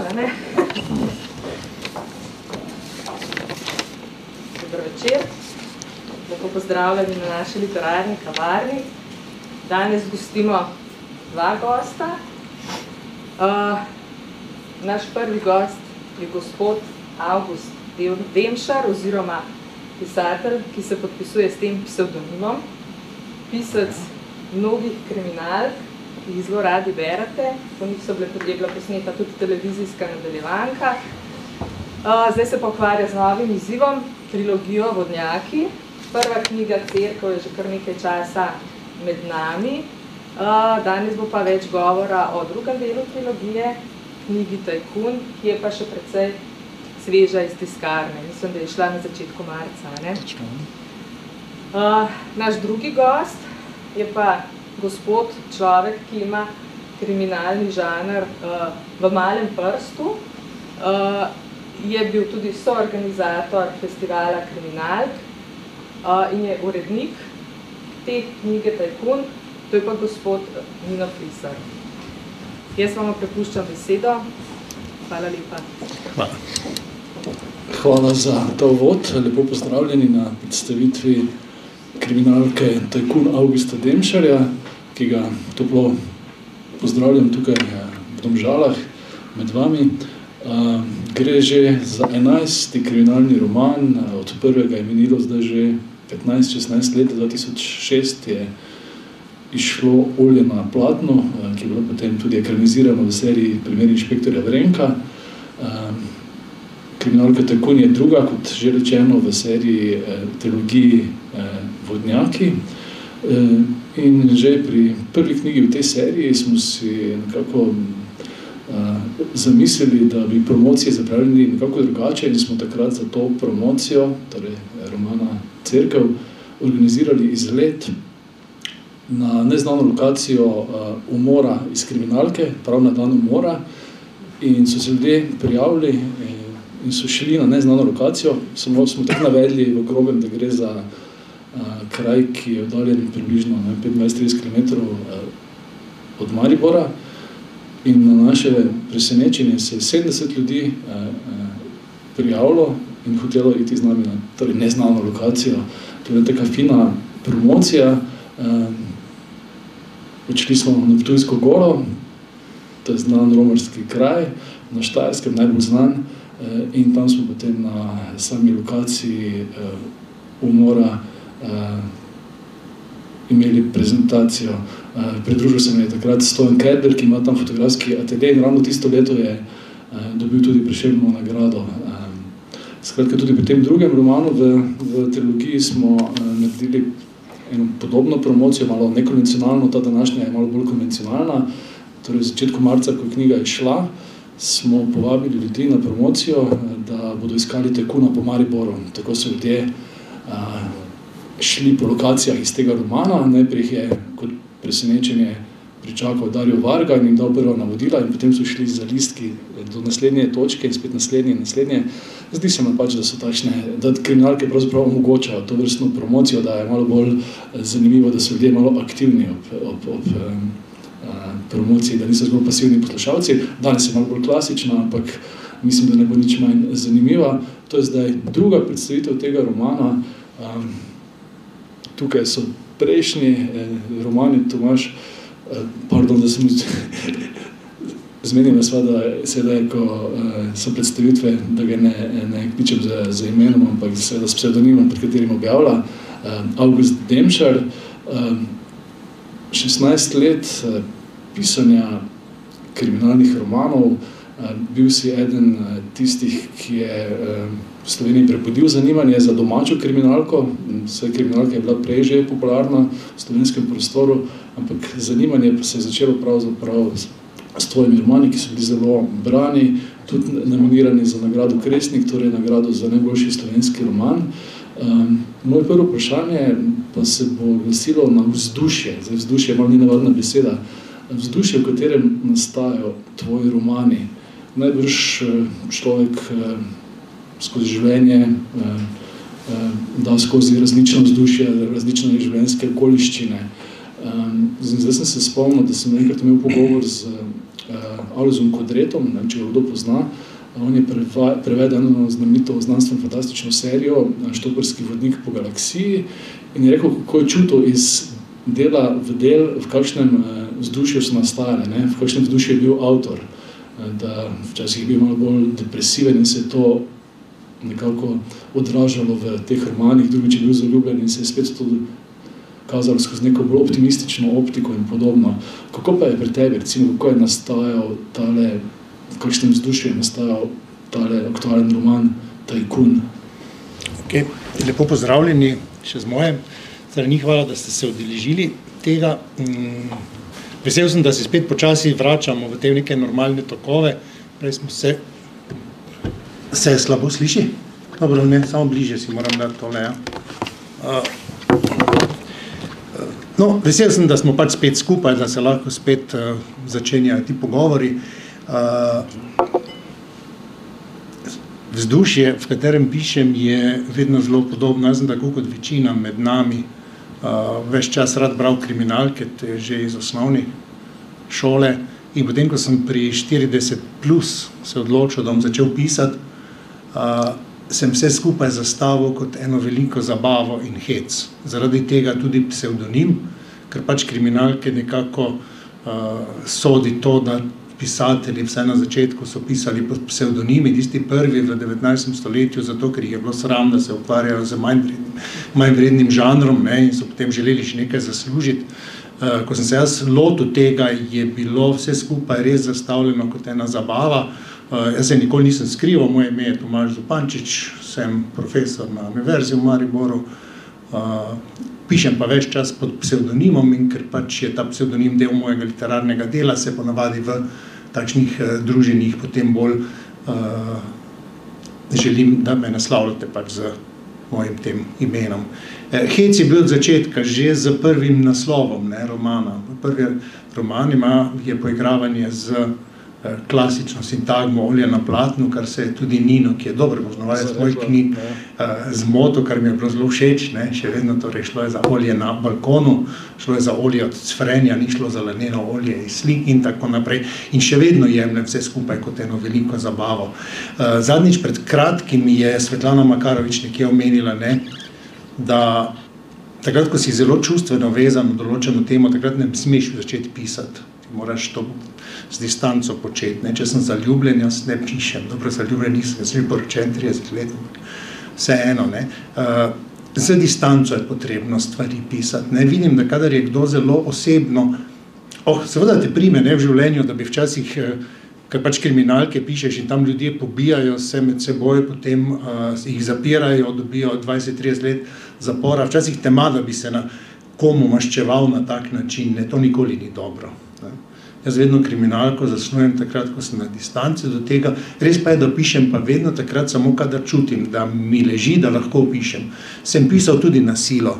Hvala. Dober večer. Lepo pozdravljeni na naši literarni kavarni. Danes gostimo dva gosta. Naš prvi gost je gospod Avgust Demšar, oziroma pisatelj, ki se podpisuje s tem psevdonimom. Pisec mnogih kriminalk, ki jih zelo radi berete. Po njih je bila posneta tudi televizijska nadaljevanka. Zdaj se pa ukvarja z novim izzivom, trilogijo Vodnjaki. Prva knjiga Cerkev je že kar nekaj časa med nami. Danes bo pa več govora o drugem delu trilogije, knjigi Tajkun, ki je pa še precej sveža iz tiskarne. Mislim, da je šla na začetku marca. Ne? Naš drugi gost je pa gospod, človek, ki ima kriminalni žanr v malem prstu. Je bil tudi soorganizator festivala kriminalk in je urednik te knjige Tajkun, to je pa gospod Nino Frisar. Jaz vam prepuščam besedo. Hvala lepa. Hvala. Hvala za ta uvod. Lepo pozdravljeni na predstavitvi kriminalke Tajkun Avgusta Demšarja, ki ga toplo pozdravljam tukaj v Domžalah med vami. Gre že za 11. kriminalni roman, od prvega je minilo zdaj že 15-16 let, 2006 je išlo Olje na platno, ki je bilo potem tudi ekranizirano v seriji Primeri inšpektorja Vrenka. Kriminalka Tajkun je druga, kot že rečeno, v seriji trilogiji Vodnjaki. In že pri prvi knjigi v tej seriji smo si nekako zamislili, da bi promocije zapravili nekako drugače, in smo takrat za to promocijo, torej romana Cerkev, organizirali izlet na neznano lokacijo umora iz kriminalke, prav na dan umora, in so se ljudje prijavili in so šli na neznano lokacijo. Samo smo tako navedli v grobem, da gre za kraj, ki je oddaljen približno 25-30 km od Maribora, in na naše presenečenje se je 70 ljudi prijavilo in hotelo iti z nami na torej neznano lokacijo. To je taka fina promocija. Odšli smo na Ptujsko goro, to je znan romarski kraj, na Štajerskem najbolj znan, in tam smo potem na sami lokaciji umora imeli prezentacijo. Pridružil se mi je takrat Stojan Kedler, ki ima tam fotografski atelje, in ravno tisto leto je dobil tudi Prešernovo nagrado. Skratka, tudi pri tem drugem romanu v trilogiji smo naredili eno podobno promocijo, malo nekonvencionalno, ta današnja je malo bolj konvencionalna. Torej, v začetku marca, ko je knjiga išla, smo povabili ljudi na promocijo, da bodo iskali Tajkuna po Mariboru. Tako so ljudje šli po lokacijah iz tega romana. Najprej je kot presenečenje pričakal Dario Varga in jim dal prva navodila, in potem so šli za listki do naslednje točke in spet naslednje in naslednje. Zdi se mi pač, da so takšne, da kriminalke pravzaprav omogočajo to vrstno promocijo, da je malo bolj zanimivo, da so ljudje malo aktivni ob promociji, da niso zgolj pasivni poslušalci. Danes je malo bolj klasična, ampak mislim, da ne bo nič manj zanimiva. To je zdaj druga predstavitev tega romana. Tukaj so prejšnji romani, Tomaž, pardon, da sem zmenila sva, da sedaj, ko so predstavitve, da ga ne kličem za imenom, ampak seveda s psevdonimom, pred katerim objavlja, Avgust Demšar. 16 let pisanja kriminalnih romanov, bil si eden tistih, ki je v Sloveniji prebudil zanimanje za domačo kriminalko. Vse kriminalka je bila prej že popularna v slovenskem prostoru, ampak zanimanje pa se je začelo pravzaprav s tvojimi romani, ki so bili zelo brani, tudi nominirani za nagrado Kresnik, torej nagrado za najboljši slovenski roman. Moje prvo vprašanje pa se bo glasilo na vzdušje. Zdaj, vzdušje je malo ni navadna beseda. Vzdušje, v katerem nastajajo tvoji romani. Najbrž človek skozi življenje da skozi različne vzdušje, različne življenjske okoliščine. Zdaj sem se spomnil, da sem enkrat imel pogovor z Alojzom Kodretom, če ga kdo pozna. On je prevedel eno znamenito znanstveno-fantastično serijo Štoperski vodnik po galaksiji in je rekel, kako je čutil iz dela v del, v kakšnem vzdušju so nastajali, ne? V kakšnem vzdušju je bil avtor, da včasih je bil malo bolj depresiven in se je to nekako odražalo v teh romanih, drugič je bil zaljubljen in se je spet to kazalo skozi neko bolj optimistično optiko in podobno. Kako pa je pri tebi, recimo, kako je nastajal tale, v kakšnem vzdušju je nastajal tale aktualen roman Tajkun? Okay. Lepo pozdravljeni še z moje strani, hvala, da ste se udeležili tega. Vesel sem, da se spet počasi vračamo v te neke normalne tokove. Prej smo se slabo sliši? Dobro, ne, samo bliže si moram dati tole, ja. No, vesel sem, da smo pač spet skupaj, da se lahko spet začenjajo ti pogovori. Vzdušje, v katerem pišem, je vedno zelo podobno. Jaz sem tako kot večina med nami ves čas rad bral kriminalke, to je že iz osnovne šole. In potem, ko sem pri 40 plus se odločil, da bom začel pisati, sem vse skupaj zastavil kot eno veliko zabavo in hec. Zaradi tega tudi psevdonim, ker pač kriminalke nekako sodi to, da pisatelji vsaj na začetku so pisali pod psevdonimi, tisti prvi v 19. stoletju, zato ker jih je bilo sram, da se ukvarjajo z manj vrednim žanrom, ne, in so potem želeli še nekaj zaslužiti. Ko sem se jaz lotil tega, je bilo vse skupaj res zastavljeno kot ena zabava. Jaz se nikoli nisem skrival, moje ime je Tomaž Zupančič, sem profesor na Univerzi v Mariboru, pišem pa več čas pod psevdonimom in ker pač je ta psevdonim del mojega literarnega dela, se ponavadi v takšnih druženjih potem bolj želim, da me naslavljate pač z mojim tem imenom. Hec je bil od začetka že z prvim naslovom, ne, romana. Prvi roman je poigravanje z klasično sintagmo olje na platnu, kar se je tudi Nino, ki je dobro poznavalec mojih knjig, zmotil, kar mi je bilo zelo všeč, ne, še vedno torej šlo je za olje na balkonu, šlo je za olje od cvrenja, ni šlo za laneno olje iz slik in tako naprej. In še vedno jemljem vse skupaj kot eno veliko zabavo. Zadnjič pred kratkim je Svetlana Makarovič nekje omenila, ne, da takrat, ko si zelo čustveno vezan na določeno temo, takrat ne smeš začeti pisati. Moraš to z distanco početi. Ne? Če sem zaljubljen, jaz ne pišem. Dobro, zaljubljen nisem, jaz sem bil poročen 30 let. Vseeno, ne. Z distanco je potrebno stvari pisati. Ne? Vidim, da kadar je kdo zelo osebno, seveda te prime, ne, v življenju, da bi včasih, ker pač kriminalke pišeš in tam ljudje pobijajo se med seboj, potem jih zapirajo, dobijo 20-30 let zapora. Včasih tema, da bi se na komu maščeval na tak način, ne, to nikoli ni dobro. Ne. Jaz vedno kriminalko zasnujem takrat, ko sem na distanci do tega. Res pa je, da pišem pa vedno takrat samo, kadar čutim, da mi leži, da lahko pišem. Sem pisal tudi na silo.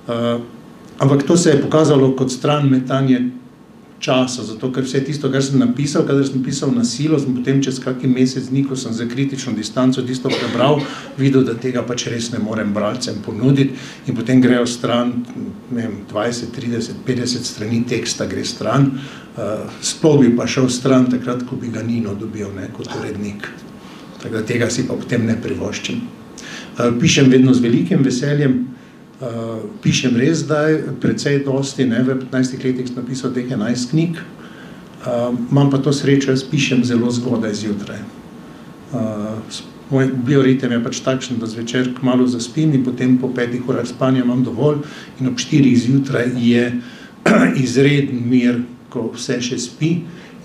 Ampak to se je pokazalo kot stran metanje časa, zato ker vse tisto, kar sem napisal, kadar sem pisal na silo, sem potem čez kakšen mesec dni, ko sem za kritično distanco tisto prebral, videl, da tega pač res ne morem bralcem ponuditi in potem grejo stran, ne vem, 20, 30, 50 strani teksta gre stran, sploh bi pa šel stran takrat, ko bi ga Nino dobil, ne, kot urednik. Tako da tega si pa potem ne privoščim. Pišem vedno z velikim veseljem, pišem res zdaj, precej dosti, ne, v 15 letih sem napisal teh 11 knjig, imam pa to srečo, jaz pišem zelo zgodaj zjutraj. Moj bioritem je pač takšen, da zvečer kmalu zaspim in potem po 5 urah spanja imam dovolj in ob 4 zjutraj je izreden mir, ko vse še spi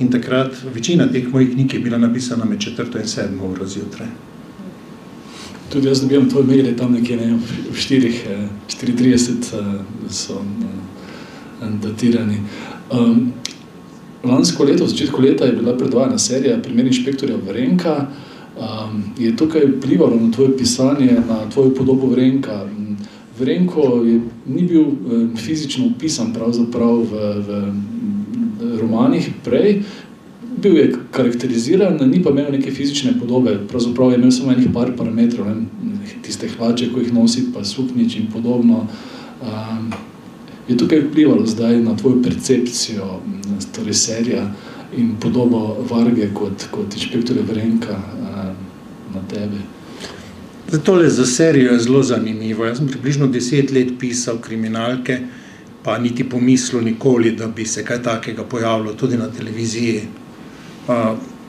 in takrat večina teh mojih knjig je bila napisana med 4. in 7. uro zjutraj. Tudi jaz dobijam tvoje maile tam nekje, ne, v 4:30 so datirani. Lansko leto, v začetku leta je bila predvajana serija Primer inšpektorja Vrenka. Je tukaj vplivalo na tvoje pisanje, na tvojo podobo Vrenka? Vrenko ni bil fizično opisan pravzaprav v romanih prej, bil je karakteriziran, ni pa imel neke fizične podobe, pravzaprav je imel samo enih par parametrov, tiste hlače, ko jih nosi, pa suknjič in podobno. Je tukaj vplivalo zdaj na tvojo percepcijo, torej serija, in podobo Varge kot inšpektorja Vrenka na tebe? Tole za serijo je zelo zanimivo. Jaz sem približno 10 let pisal kriminalke, pa niti pomislil nikoli, da bi se kaj takega pojavilo tudi na televiziji.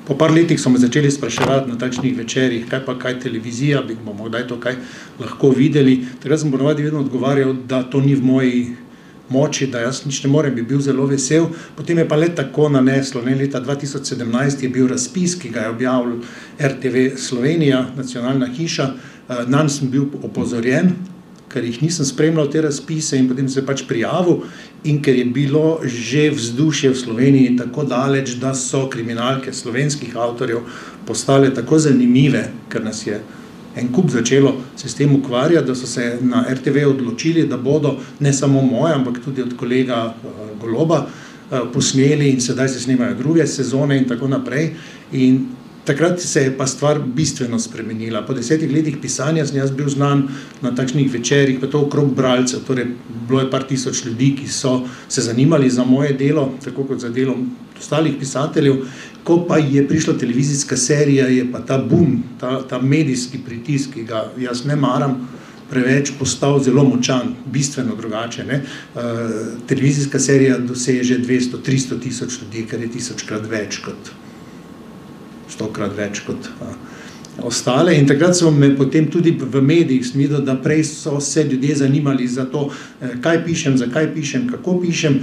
Po par letih so me začeli spraševati na takšnih večerjih, kaj televizija, bomo kdaj to kaj lahko videli. Takrat sem ponovadi vedno odgovarjal, da to ni v moji moči, da jaz nič ne morem, bi bil zelo vesel. Potem je pa le tako naneslo. Leta 2017 je bil razpis, ki ga je objavil RTV Slovenija, nacionalna hiša. Nanj sem bil opozorjen, ker jih nisem spremljal te razpise in potem se pač prijavil in ker je bilo že vzdušje v Sloveniji tako daleč, da so kriminalke slovenskih avtorjev postale tako zanimive, ker nas je en kup začelo se s tem ukvarjati, da so se na RTV odločili, da bodo ne samo moje, ampak tudi od kolega Goloba posneli in sedaj se snimajo druge sezone in tako naprej. In takrat se je pa stvar bistveno spremenila. Po 10 letih pisanja sem jaz bil znan na takšnih večerjih, pa to okrog bralcev, torej bilo je par tisoč ljudi, ki so se zanimali za moje delo, tako kot za delo ostalih pisateljev. Ko pa je prišla televizijska serija, je pa ta boom, ta medijski pritisk, ki ga jaz ne maram preveč, postal zelo močan, bistveno drugače. Televizijska serija doseže 200-300 tisoč ljudi, kar je 1000-krat več kot 100-krat več kot ostale. In takrat so me potem tudi v medijih videl, da prej so se ljudje zanimali za to, kaj pišem, zakaj pišem, kako pišem.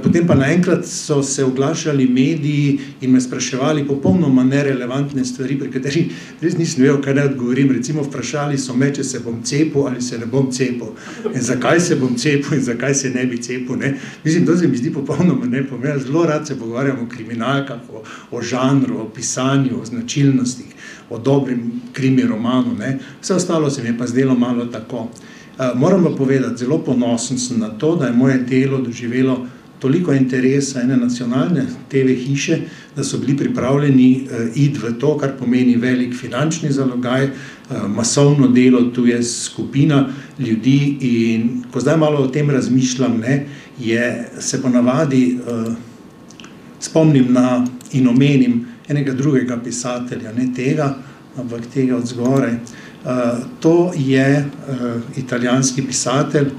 Potem pa naenkrat so se oglašali mediji in me spraševali popolnoma nerelevantne stvari, pri katerih res nisem vedel, kaj naj odgovorim. Recimo vprašali so me, če se bom cepil ali se ne bom cepil. In zakaj se bom cepil in zakaj se ne bi cepil. Mislim, to se mi zdi popolnoma nepomembno. Zelo rad se pogovarjam o kriminalkah, o žanru, o pisanju, o značilnostih, o dobrim krimi romanu. Vse ostalo se mi je pa zdelo malo tako. Moram pa povedati, zelo ponosen sem na to, da je moje delo doživelo toliko interesa ene nacionalne TV hiše, da so bili pripravljeni iti v to, kar pomeni velik finančni zalogaj, masovno delo, tu je skupina ljudi in ko zdaj malo o tem razmišljam, se ponavadi spomnim na in omenim enega drugega pisatelja, ne tega, ampak tega od zgoraj. To je italijanski pisatelj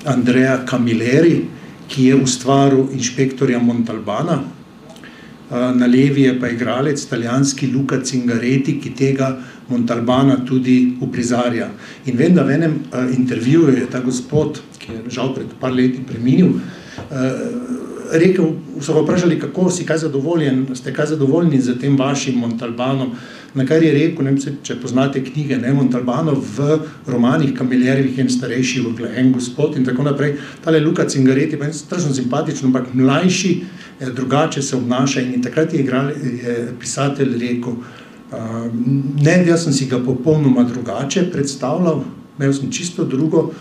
Andrea Camilleri, ki je ustvaril Inšpektorja Montalbana. Na levi je pa igralec italijanski Luca Zingaretti, ki tega Montalbana tudi uprizarja. In vem, da v enem intervjuju je ta gospod, ki je žal pred par leti preminil, rekel, so ga vprašali, kako si kaj zadovoljni z tem vašim Montalbanom, na kar je rekel, ne vem, če poznate knjige, Montalbano v romanih Camillerjevih en starejši en gospod in tako naprej. Tale Luca Zingaretti pa je strašno simpatičen, ampak mlajši, drugače se obnaša in takrat je pisatelj rekel, ne, jaz sem si ga popolnoma drugače predstavljal, imel sem čisto drugo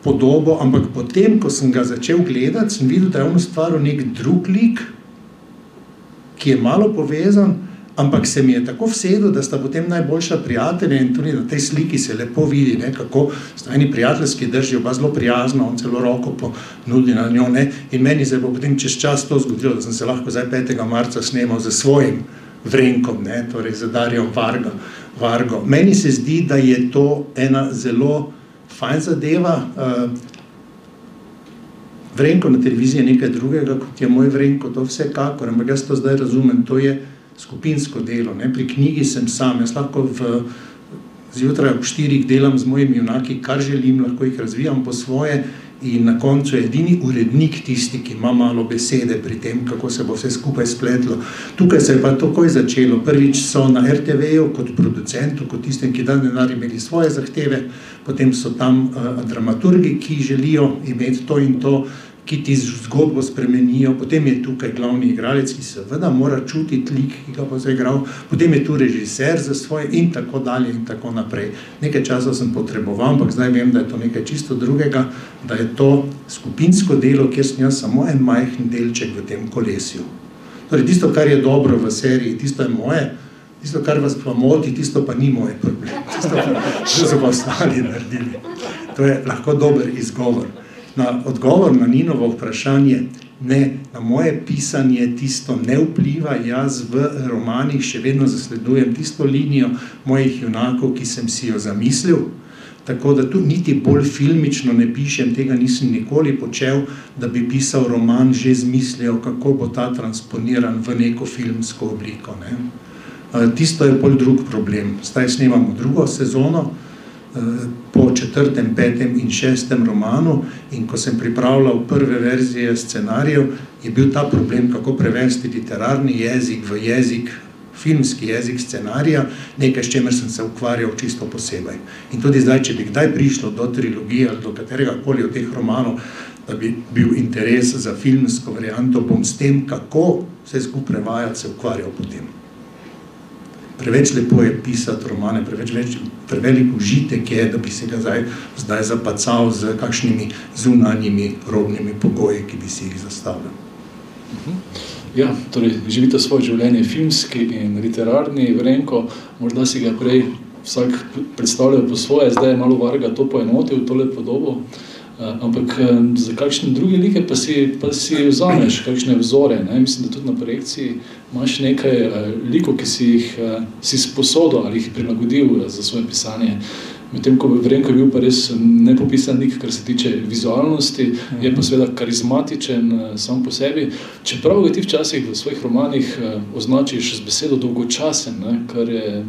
podobo, ampak potem, ko sem ga začel gledati, sem videl, da je on ustvaril nek drug lik, ki je malo povezan, ampak se mi je tako vsedel, da sta potem najboljša prijatelja in tudi na tej sliki se lepo vidi, kako sta eni prijateljski držijo, pa zelo prijazno, on celo roko ponudi na njo, in meni se bo potem čez čas to zgodilo, da sem se lahko zdaj 5. marca snemal z svojim Vrenkom, torej z Darjem Vargo. Meni se zdi, da je to ena zelo fajn zadeva. Vrenko na televiziji je nekaj drugega, kot je moj Vrenko, to vsekakor, ampak jaz to zdaj razumem, to je skupinsko delo. Pri knjigi sem sam, jaz lahko zjutraj ob 4 delam z mojimi junaki, kar želim, lahko jih razvijam po svoje in na koncu je edini urednik tisti, ki ima malo besede pri tem, kako se bo vse skupaj spletlo. Tukaj se je pa takoj začelo. Prvič so na RTV-ju kot producentu, kot tistem, ki dan denar imeli svoje zahteve, potem so tam dramaturgi, ki želijo imeti to in to, ki ti zgodbo spremenijo, potem je tukaj glavni igralec, ki seveda mora čutiti lik, ki ga bo zaigral, potem je tu režiser za svoje in tako dalje in tako naprej. Nekaj časa sem potreboval, ampak zdaj vem, da je to nekaj čisto drugega, da je to skupinsko delo, kjer sem jaz samo en majhen delček v tem kolesju. Torej, tisto, kar je dobro v seriji, tisto je moje, tisto, kar vas pa moti, tisto pa ni moj problem. Tisto so pa ostali naredili. To je lahko dober izgovor. Na odgovor na Ninovo vprašanje, ne, na moje pisanje tisto ne vpliva, jaz v romanih še vedno zasledujem tisto linijo mojih junakov, ki sem si jo zamislil, tako da tu niti bolj filmično ne pišem, tega nisem nikoli počel, da bi pisal roman že z mislijo, kako bo ta transponiran v neko filmsko obliko, ne. Tisto je bolj drug problem. Zdaj snemamo drugo sezono, po 4., 5. in 6. romanu, in ko sem pripravljal prve verzije scenarijev, je bil ta problem, kako prevesti literarni jezik v jezik, filmski jezik scenarija, nekaj, s čemer sem se ukvarjal čisto posebej. In tudi zdaj, če bi kdaj prišlo do trilogije ali do kateregakoli od teh romanov, da bi bil interes za filmsko varianto, bom s tem, kako vse skupaj prevajati, se ukvarjal potem. Preveč lepo je pisati romane, prevelik užitek je, da bi se ga zdaj zapacal z kakšnimi zunanjimi robnimi pogoji, ki bi si jih zastavljal. Ja, torej živite svoje življenje filmski in literarni, Vrenko, morda si ga prej vsak predstavljal po svoje, zdaj je malo Varga to poenotil, tole podobo, ampak za kakšne druge like pa si vzameš kakšne vzore, ne? Mislim, da tudi na projekciji imaš nekaj likov, ki si jih si sposodil ali jih prilagodil za svoje pisanje. Medtem ko Vrenko je bil pa res nepopisan lik, kar se tiče vizualnosti, je pa seveda karizmatičen sam po sebi. Čeprav ga ti včasih v svojih romanih označiš z besedo dolgočasen, ne? Kar je,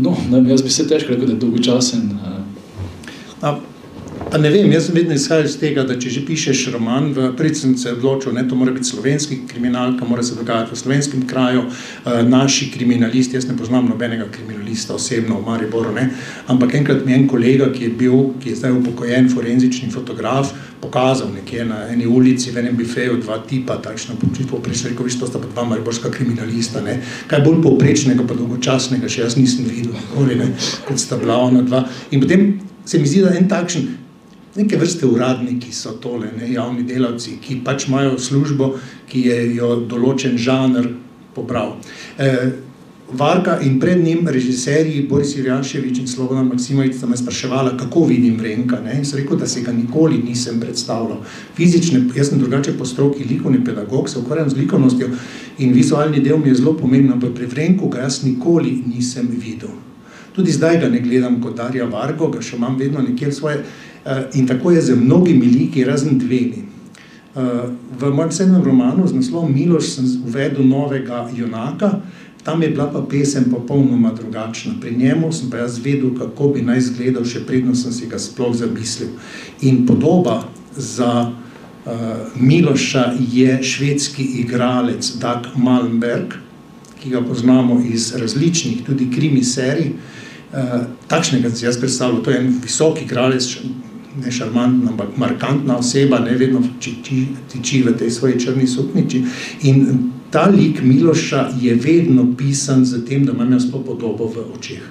no, jaz bi se težko rekel, da je dolgočasen. Pa ne vem, jaz sem vedno izhajal iz tega, da če že pišeš roman, prej sem se odločil, ne, to mora biti slovenski kriminalka, mora se dogajati v slovenskem kraju, naši kriminalisti, jaz ne poznam nobenega kriminalista osebno v Mariboru, ne, ampak enkrat mi en kolega, ki je zdaj upokojen forenzični fotograf, pokazal nekje na eni ulici, v enem bifeju, dva tipa, takšno povprečne, rekel, to sta pa dva mariborska kriminalista, ne, kaj bolj povprečnega pa dolgočasnega, še jaz nisem videl, ne, kot sta bila ona dva. In potem se mi zdi, da en takšen, neke vrste uradniki so tole, ne, javni delavci, ki pač imajo službo, ki je jo določen žanr pobral. Varga in pred njim režiserji Boris Jurjanševič in Slobodan Maksimovič sta me spraševala, kako vidim Vrenka, ne, in sem rekel, da se ga nikoli nisem predstavljal. Fizične, jaz sem drugače po stroki likovni pedagog, se ukvarjam z likovnostjo in vizualni del mi je zelo pomembno, ampak pri Vrenku ga jaz nikoli nisem videl. Tudi zdaj ga ne gledam kot Darja Vargo, ga še imam vedno nekje svoje, in tako je z mnogimi liki, razen dvemi. V mojem 7. romanu z naslovom Miloš sem uvedel novega junaka, tam je bila pa pesem popolnoma drugačna. Pri njemu sem pa jaz vedel, kako bi naj izgledal, še predno sem si ga sploh zamislil. In podoba za Miloša je švedski igralec Dag Malmberg, ki ga poznamo iz različnih, tudi krimi serij. Takšnega si jaz predstavljal, to je en visok igralec, ne šarmantna, ampak markantna oseba, ne vedno tiči v tej svoji črni suknjiči. In ta lik Miloša je vedno pisan z tem, da imam jaz to podobo v očeh.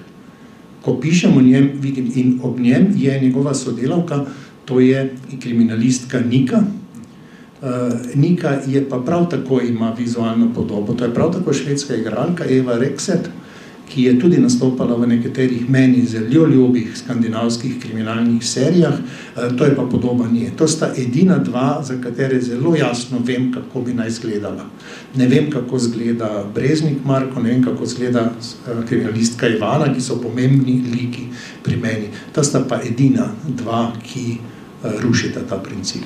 Ko pišem o njem, vidim, in ob njem je njegova sodelavka, to je kriminalistka Nika. Nika je pa prav tako ima vizualno podobo. To je prav tako švedska igralka Eva Rekset, ki je tudi nastopala v nekaterih meni zelo ljubih skandinavskih kriminalnih serijah, to je pa podoba nje. To sta edina dva, za katere zelo jasno vem, kako bi naj izgledala. Ne vem, kako izgleda Breznik Marko, ne vem, kako izgleda kriminalistka Ivana, ki so pomembni liki pri meni. To sta pa edina dva, ki rušita ta princip.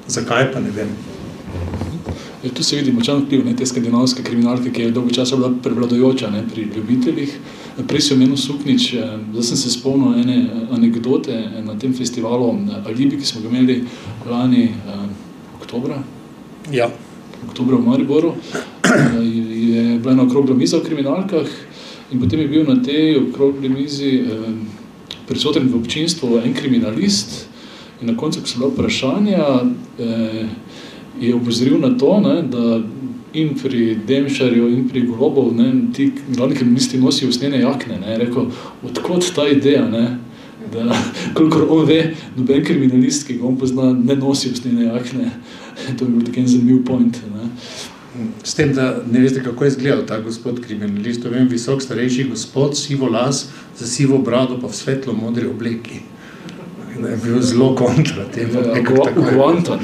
Zakaj pa ne vem. Tu se vidi močan vpliv te skandinavske kriminalke, ki je dolgo časa bila prevladujoča pri ljubiteljih. Prej si omenil Suknič, zdaj sem se spomnil ene anekdote na tem festivalu Alibi, ki smo ga imeli lani oktobra. Ja. Oktobra v Mariboru. Je bila ena okrogla miza o kriminalkah in potem je bil na tej okrogli mizi prisoten v občinstvu en kriminalist in na koncu, ko so bila vprašanja, je opozoril na to, da in pri Demšarju in pri Golobov, ti glavni kriminalisti nosijo usnjene jakne. Je rekel, odkot ta ideja, da kolikor on ve, noben kriminalist, ki ga on pozna, ne nosi usnjene jakne. To bi bil tak en zanimiv point. S tem, da ne veste, kako je izgledal ta gospod kriminalist. To vem, visok starejši gospod, sivo las, za sivo brado pa v svetlo modri obleki. je bil zelo kontra temu. Guantan,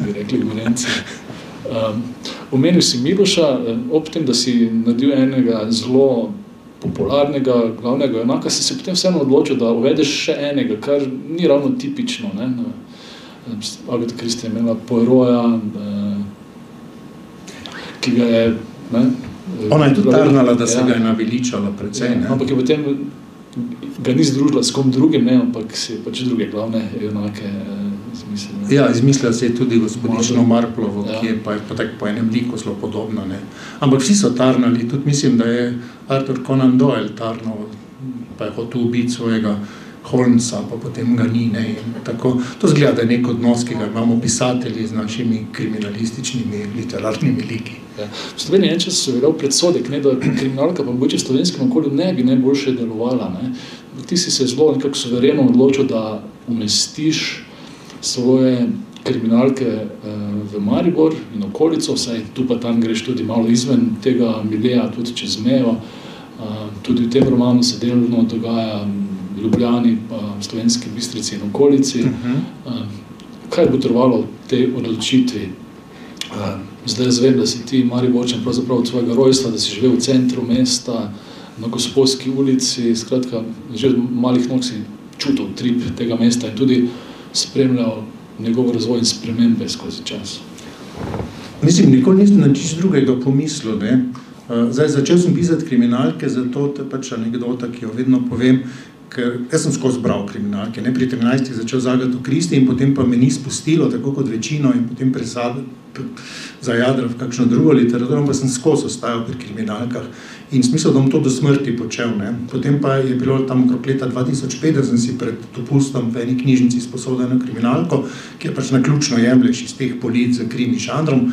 bi rekli Gorenci. Omenil si Miloša, ob tem, da si naredil enega zelo popularnega, glavnega junaka, si se potem vseeno odločil, da uvedeš še enega, kar ni ravno tipično. Agatha Christie je imela Poiroja, ki ga je... Ona je tudi tarnala, da se ga je naveličala precej. Ampak je potem ga ni združila s kom drugim, ampak si pač druge glavne junake izmislila. Ja, izmislila se je tudi Gospodično Marplovo, ki je pa tako po enem liku zelo podobno. Ampak vsi so tarnali, tudi mislim, da je Arthur Conan Doyle tarnal, pa je hotel ubiti svojega Holmesa, pa potem ga ni. Tako, to zgleda, da je nek odnos, ki ga imamo pisatelji z našimi kriminalističnimi, literarnimi liki. Ja. V Sloveniji en čas so veljal predsodek, da kriminalka pa mogoče v slovenskem okolju ne bi najboljše delovala. Ti si se zelo nekako suvereno odločil, da umestiš svoje kriminalke v Maribor in okolico, saj tu pa tam greš tudi malo izven tega mileja, tudi čez mejo. Tudi v tem romanu se delno dogaja v Ljubljani, pa v Slovenski Bistrici in okolici. Kaj bo trvalo tej odločitvi? Zdaj zvem, da si ti Mariborčan pravzaprav od svojega rojstva, da si živel v centru mesta, na Gosposki ulici, skratka, že od malih nog si čutil trip tega mesta in tudi spremljal njegov razvoj in spremembe skozi čas. Mislim, nikoli nisem na čisto drugega pomislil. Zdaj, začel sem pisati kriminalke, zato je pač anekdota, ki jo vedno povem, ker jaz sem skozi bral kriminalke. Pri 13 začel z Agatho Christie in potem pa me ni spustilo, tako kot večino, in potem zajadral v kakšno drugo literaturo, pa sem skozi ostajal pri kriminalkah in smisel, da bom to do smrti počel. Potem pa je bilo tam okrog leta 2005, da sem si pred dopustom v eni knjižnici sposodil eno kriminalko, ki je pač naključno jemlješ iz teh polic z krimi žanrom.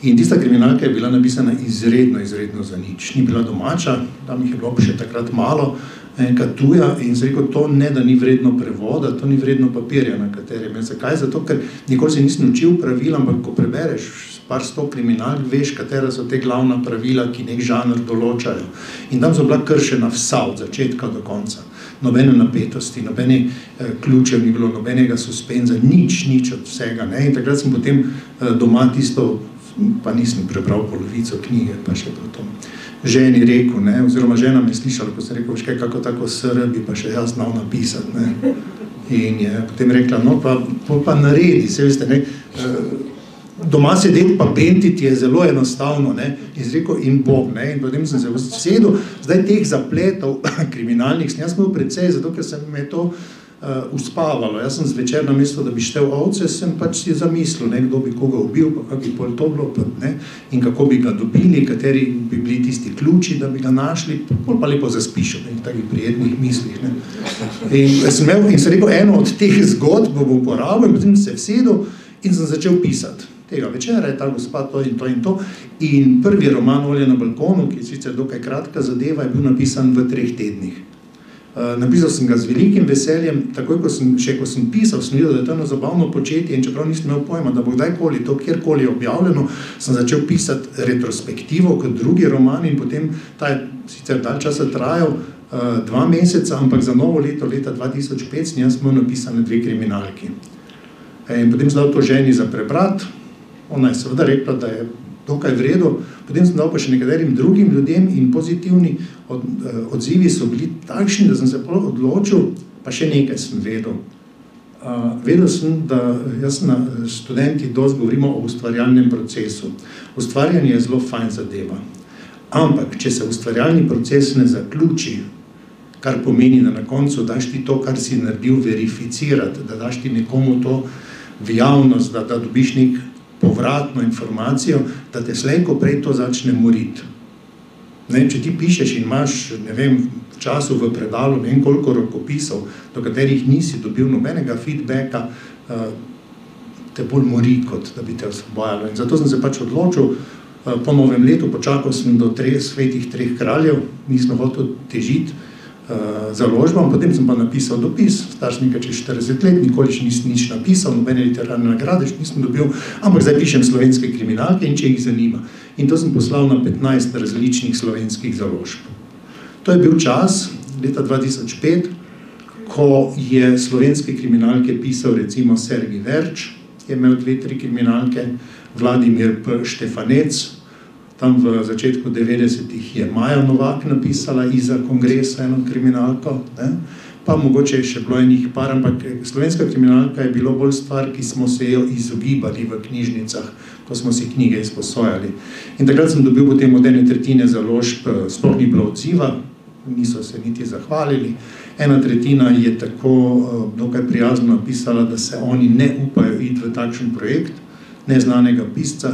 In tista kriminalka je bila napisana izredno za nič. Ni bila domača, tam jih je bilo še takrat malo, enka tuja, in se rekel, to ne, da ni vredno prevoda, to ni vredno papirja, na katerem. Zakaj? Zato, ker nikoli se nisem učil pravil, ampak ko prebereš par 100 kriminalk, veš, katera so te glavna pravila, ki nek žanr določajo. In tam so bila kršena vsa od začetka do konca. Nobene napetosti, nobene ključev ni bilo, nobenega suspenza, nič od vsega. In takrat sem potem doma tisto, pa nisem prebral polovico knjige, pa še potom ženi rekel, oziroma žena me je slišala, ko sem rekel, veš kaj, kako tako SR bi pa še jaz znal napisati. In je potem rekla, no pa naredi, se veste, doma sedeti pa bentiti je zelo enostavno, in sem rekel, in bom, in potem sem se vsedel, zdaj teh zapletov kriminalnih sem jaz imel precej, zato ker se me to uspavalo. Jaz sem zvečer na mesto, da bi štel ovce, sem pač si zamislil, kdo bi koga ubil, pa kak bi pol to bilo, in kako bi ga dobili, kateri bi bili tisti ključi, da bi ga našli, pol pa lepo zaspišel, v takih prijetnih mislih. In sem rekel, eno od teh zgodb bom uporabil, in potem se vsedel in sem začel pisati. Tega večera je ta gospa to in to in to. In prvi roman Olje na balkonu, ki je sicer dokaj kratka zadeva, je bil napisan v 3 tednih. Napisal sem ga z velikim veseljem, takoj, ko sem pisal, sem videl, da je to eno zabavno početje in čeprav nisem imel pojma, da bo kdajkoli to kjerkoli objavljeno, sem začel pisati retrospektivo kot drugi roman in potem ta je sicer dalj časa trajal 2 meseca, ampak za novo leto, leta 2005, sem jaz imel napisane 2 kriminalki. In potem sem dal to ženi za prebrat, ona je seveda rekla, da je dokaj vredo, potem sem dal pa še nekaterim drugim ljudem in pozitivni odzivi so bili takšni, da sem se odločil, pa še nekaj sem vedel. Vedel sem, da jaz na študenti dosti govorimo o ustvarjalnem procesu. Ustvarjanje je zelo fajn zadeva. Ampak, če se ustvarjalni proces ne zaključi, kar pomeni, da na koncu daš ti to, kar si naredil, verificirati, da daš ti nekomu to v javnost, da dobiš nek povratno informacijo, da te slejko prej to začne moriti. Če ti pišeš in imaš, v času v predalu koliko rokopisov, do katerih nisi dobil nobenega feedbacka, te bolj mori, kot da bi te osvobojalo. In zato sem se pač odločil, po novem letu počakal sem do Svetih 3 kraljev, nisem hotel težiti založbam, potem sem pa napisal dopis, star sem nekaj čez 40 let, nikoli še nisem nič napisal, nobene literarne nagrade še nisem dobil, ampak zdaj pišem slovenske kriminalke in če jih zanima. In to sem poslal na 15 različnih slovenskih založb. To je bil čas, leta 2005, ko je slovenske kriminalke pisal recimo Sergij Verč, je imel 2-3 kriminalke, Vladimir P. Štefanec, tam v začetku 90-ih je Maja Novak napisala Iza kongresa eno kriminalko, ne? Pa mogoče je še bilo enih par, ampak slovenska kriminalka je bilo bolj stvar, ki smo se jo izogibali v knjižnicah, ko smo si knjige izposojali. In takrat sem dobil potem od 1/3 založb, sploh ni bilo odziva, niso se niti zahvalili. 1/3 je tako dokaj prijazno napisala, da se oni ne upajo iti v takšen projekt neznanega pisca,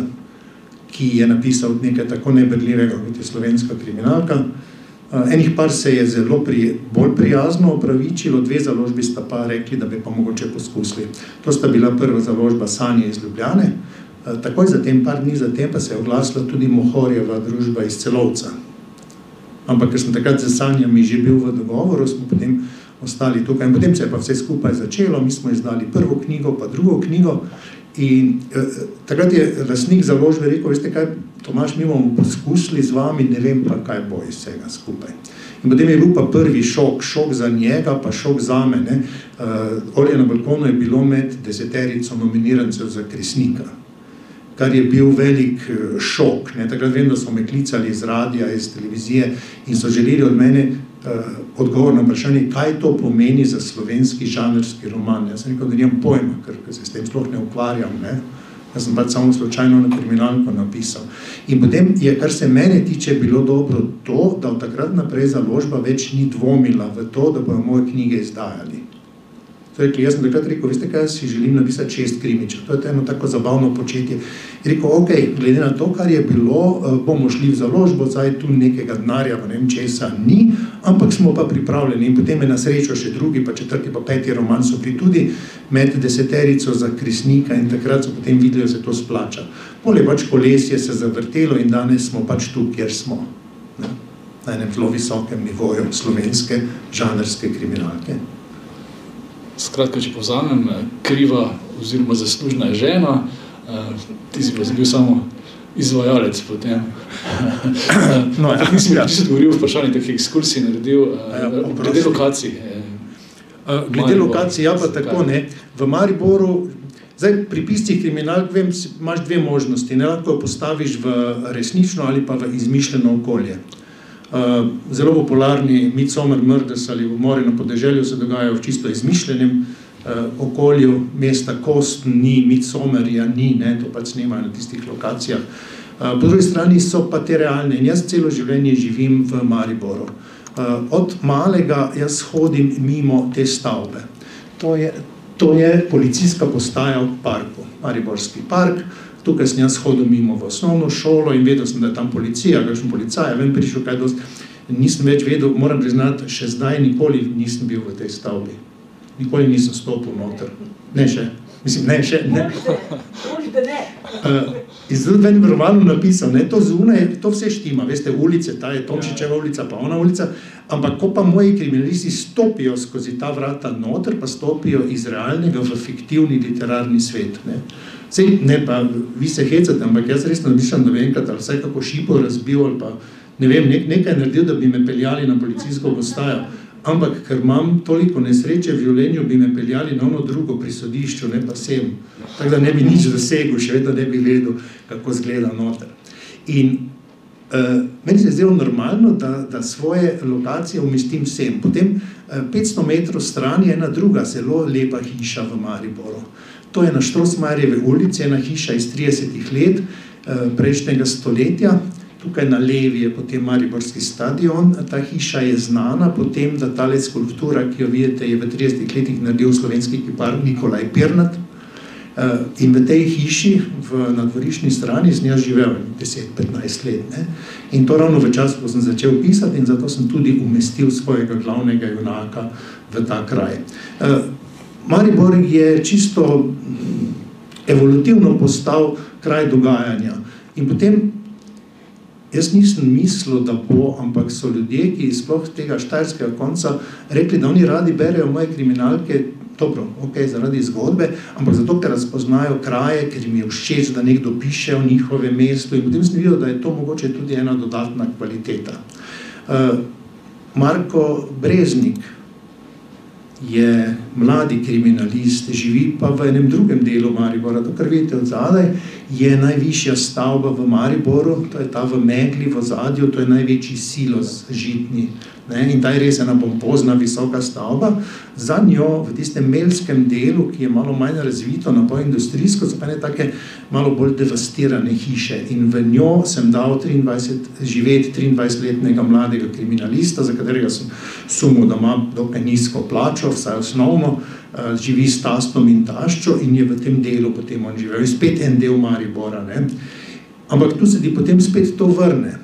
ki je napisal nekaj tako neberljivega, kot je slovenska kriminalka. Enih par se je zelo bolj prijazno opravičilo, 2 založbi sta pa rekli, da bi pa mogoče poskusili. To sta bila prva založba Sanje iz Ljubljane, takoj zatem, par dni zatem pa se je oglasila tudi Mohorjeva družba iz Celovca. Ampak ker sem takrat z Sanjami že bil v dogovoru, smo potem ostali tukaj. In potem se je pa vse skupaj začelo, mi smo izdali prvo knjigo, pa drugo knjigo. In takrat je lastnik založbe rekel, veste kaj, Tomaž, mi bomo poskusili z vami, ne vem pa, kaj bo iz vsega skupaj. In potem je bil pa prvi šok za njega, pa šok zame. Olje na balkonu je bilo med 10 nominirancev za Kresnika, kar je bil velik šok. Takrat vem, da so me klicali iz radija, iz televizije in so želeli od mene odgovor na vprašanje, kaj to pomeni za slovenski žanrski roman. Jaz sem rekel, da nimam pojma, ker se s tem sploh ne ukvarjam. Jaz sem pač samo slučajno na kriminalko napisal. In potem je, kar se mene tiče, bilo dobro to, da od takrat naprej založba več ni dvomila v to, da bojo moje knjige izdajali. Jaz sem takrat rekel, veste kaj, si želim napisati 6 krimičev. To je eno tako zabavno početje. Je rekel, ok, glede na to, kar je bilo, bomo šli v založbo, zdaj tu nekega denarja, pa ne vem česa ni, ampak smo pa pripravljeni. In potem je na srečo še drugi, pa 4. pa 5. roman so bili tudi med 10 za Kresnika in takrat so potem videli, da se to splača. Pol je pač kolesje se zavrtelo in danes smo pač tu, kjer smo. Na enem zelo visokem nivoju slovenske žanrske kriminalke. Skratka, če povzamem, kriva oziroma zaslužna je žena, ti si pa bil samo izvajalec potem. Nisem ti se odgovoril v vprašanje, tako ekskursij naredil, glede lokacij. Glede lokacij, ja pa tako, ne. V Mariboru, zdaj pri piscih kriminalk, vem, imaš 2 možnosti, ne, lahko jo postaviš v resnično ali pa v izmišljeno okolje. Zelo popularni Midsommar Murders ali Umori na podeželju se dogajajo v čisto izmišljenem okolju, mesta Kost ni, Midsommarja ni, to pač snemajo na tistih lokacijah. Po drugi strani so pa te realne in jaz celo življenje živim v Mariboru. Od malega jaz hodim mimo te stavbe. To je policijska postaja v parku, Mariborski park. Tukaj sem jaz hodil mimo v osnovno šolo in vedel sem, da je tam policija, kakšen policaj, vem prišel kaj dosti. Nisem več vedel, moram priznati, še zdaj nikoli nisem bil v tej stavbi. Nikoli nisem stopil noter. Ne še. Mislim, ne še. In zdaj v enem romanu napisal, to zunaj, to vse štima, veste, ulice, ta je Tomšičeva ulica, pa ona ulica, ampak ko pa moji kriminalisti stopijo skozi ta vrata noter, pa stopijo iz realnega v fiktivni literarni svet. Sej, ne pa, vi se hecate, ampak jaz resno mislim, da bi enkrat ali vsaj kako šipo razbil ali pa, ne vem, nekaj naredil, da bi me peljali na policijsko postajo. Ampak, ker imam toliko nesreče v življenju, bi me peljali na ono drugo pri sodišču, ne pa sem. Tako da ne bi nič dosegel, še vedno ne bi vedel, kako zgleda noter. In meni se je zdelo normalno, da svoje lokacije umestim sem. Potem 500 metrov stran je ena druga zelo lepa hiša v Mariboru. To je na Štrosmajerjevi ulici, ena hiša iz 30 let prejšnjega stoletja. Tukaj na levi je potem Mariborski stadion. Ta hiša je znana potem, da tale skulptura, ki jo vidite, je v 30 letih naredil slovenski kipar Nikolaj Pirnat. In v tej hiši, na dvoriščni strani, sem jaz živel 10-15 let. In to ravno v času, ko sem začel pisati in zato sem tudi umestil svojega glavnega junaka v ta kraj. Maribor je čisto evolutivno postal kraj dogajanja. In potem jaz nisem mislil, da bo, ampak so ljudje, ki sploh tega štajerskega konca rekli, da oni radi berejo moje kriminalke, dobro, ok, zaradi zgodbe, ampak zato, ker razpoznajo kraje, ker jim je všeč, da nekdo piše o njihove mestu in potem sem videl, da je to mogoče tudi ena dodatna kvaliteta. Marko Breznik je mladi kriminalist, živi pa v enem drugem delu Maribora, to, kar vidite od zadaj, je najvišja stavba v Mariboru, to je ta v megli v ozadju, to je največji silos žitni. In ta je res ena pompozna, visoka stavba. Za njo, v tistem melskem delu, ki je malo manj razvito, napol industrijsko, so pa ne take malo bolj devastirane hiše. In v njo sem dal živeti 23-letnega mladega kriminalista, za katerega sem sumil, da ima dokaj nizko plačo, vsaj osnovno, živi s tastom in taščo in je v tem delu potem on živel. Je spet en del Maribora. Ampak tu se ti potem spet to vrne.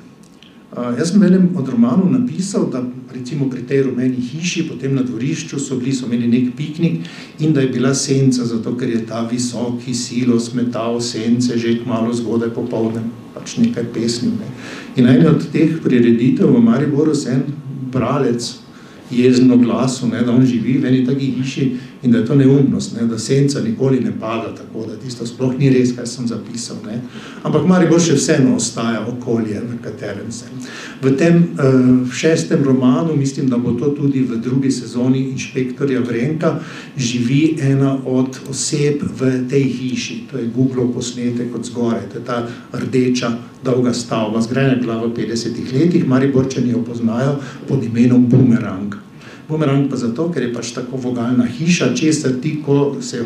Jaz sem v enem od romanov napisal, da recimo pri tej rumeni hiši, potem na dvorišču so imeli nek piknik in da je bila senca, zato ker je ta visoki silos metal sence že malo zgodaj popoldne, pač nekaj pesnil. In na eni od teh prireditev v Mariboru se en bralec jezno glasu, da on živi v eni taki hiši in da je to neumnost, da senca nikoli ne pada tako, da tisto sploh ni res, kaj sem zapisal. Ampak Maribor še vseeno ostaja okolje, v katerem sem. V tem 6. romanu, mislim, da bo to tudi v 2. sezoni Inšpektorja Vrenka, živi ena od oseb v tej hiši. To je Googlov posnetek od zgoraj, to je ta rdeča dolga stavba, zgrajena bila v 50. letih, Mariborčani jo poznajo pod imenom Bumerang. Bumerang pa zato, ker je pač tako vogalna hiša, česar ti, ko se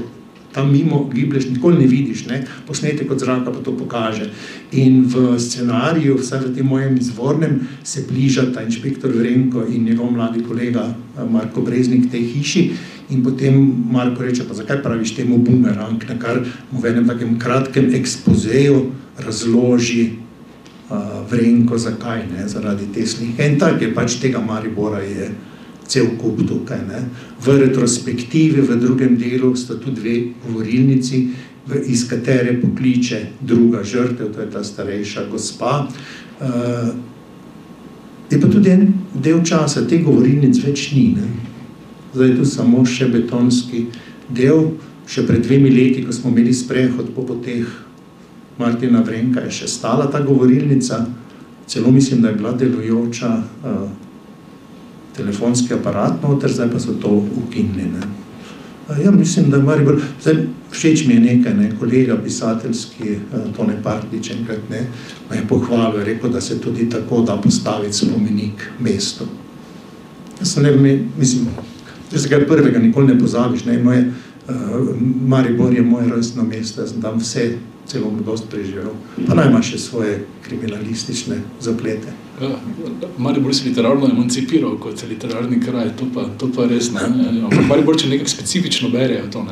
tam mimo giblješ, nikoli ne vidiš, posnetek od zraka pa to pokaže. In v scenariju, vsaj v tem mojem izvornem, se bližata Inšpektor Vrenko in njegov mladi kolega Marko Breznik tej hiši in potem Marko reče, pa zakaj praviš temu Bumerang, na kar mu v enem takem kratkem ekspozeju razloži Vrenko, zakaj, zaradi te slike. In tak je pač tega Maribora je cel kup tukaj. V retrospektivi, v drugem delu sta tu 2 govorilnici, iz katere pokliče druga žrtev, to je ta starejša gospa. Je pa tudi en del časa, te govorilnic več ni. Zdaj je tu samo še betonski del, še pred 2 leti, ko smo imeli sprehod po poteh Martina Vrenka, je še stala ta govorilnica, celo mislim, da je bila delujoča telefonski aparat noter, zdaj pa so to ukinili. Ja, mislim, da Maribor, zdaj všeč mi je nekaj, kolega pisateljski, Tone Pardič enkrat, me je pohvalil, je rekel, da se tudi tako da postaviti spomenik mestu. Jaz sem mislim, da se ga prvega nikoli ne pozabiš, Maribor je moje rojstno mesto, jaz sem tam vse, celo mladost preživel, pa najma še svoje kriminalistične zaplete. Maribor se literarno emancipiral kot literarni kraj, to pa res, ampak Mariborčani nekako specifično berejo to,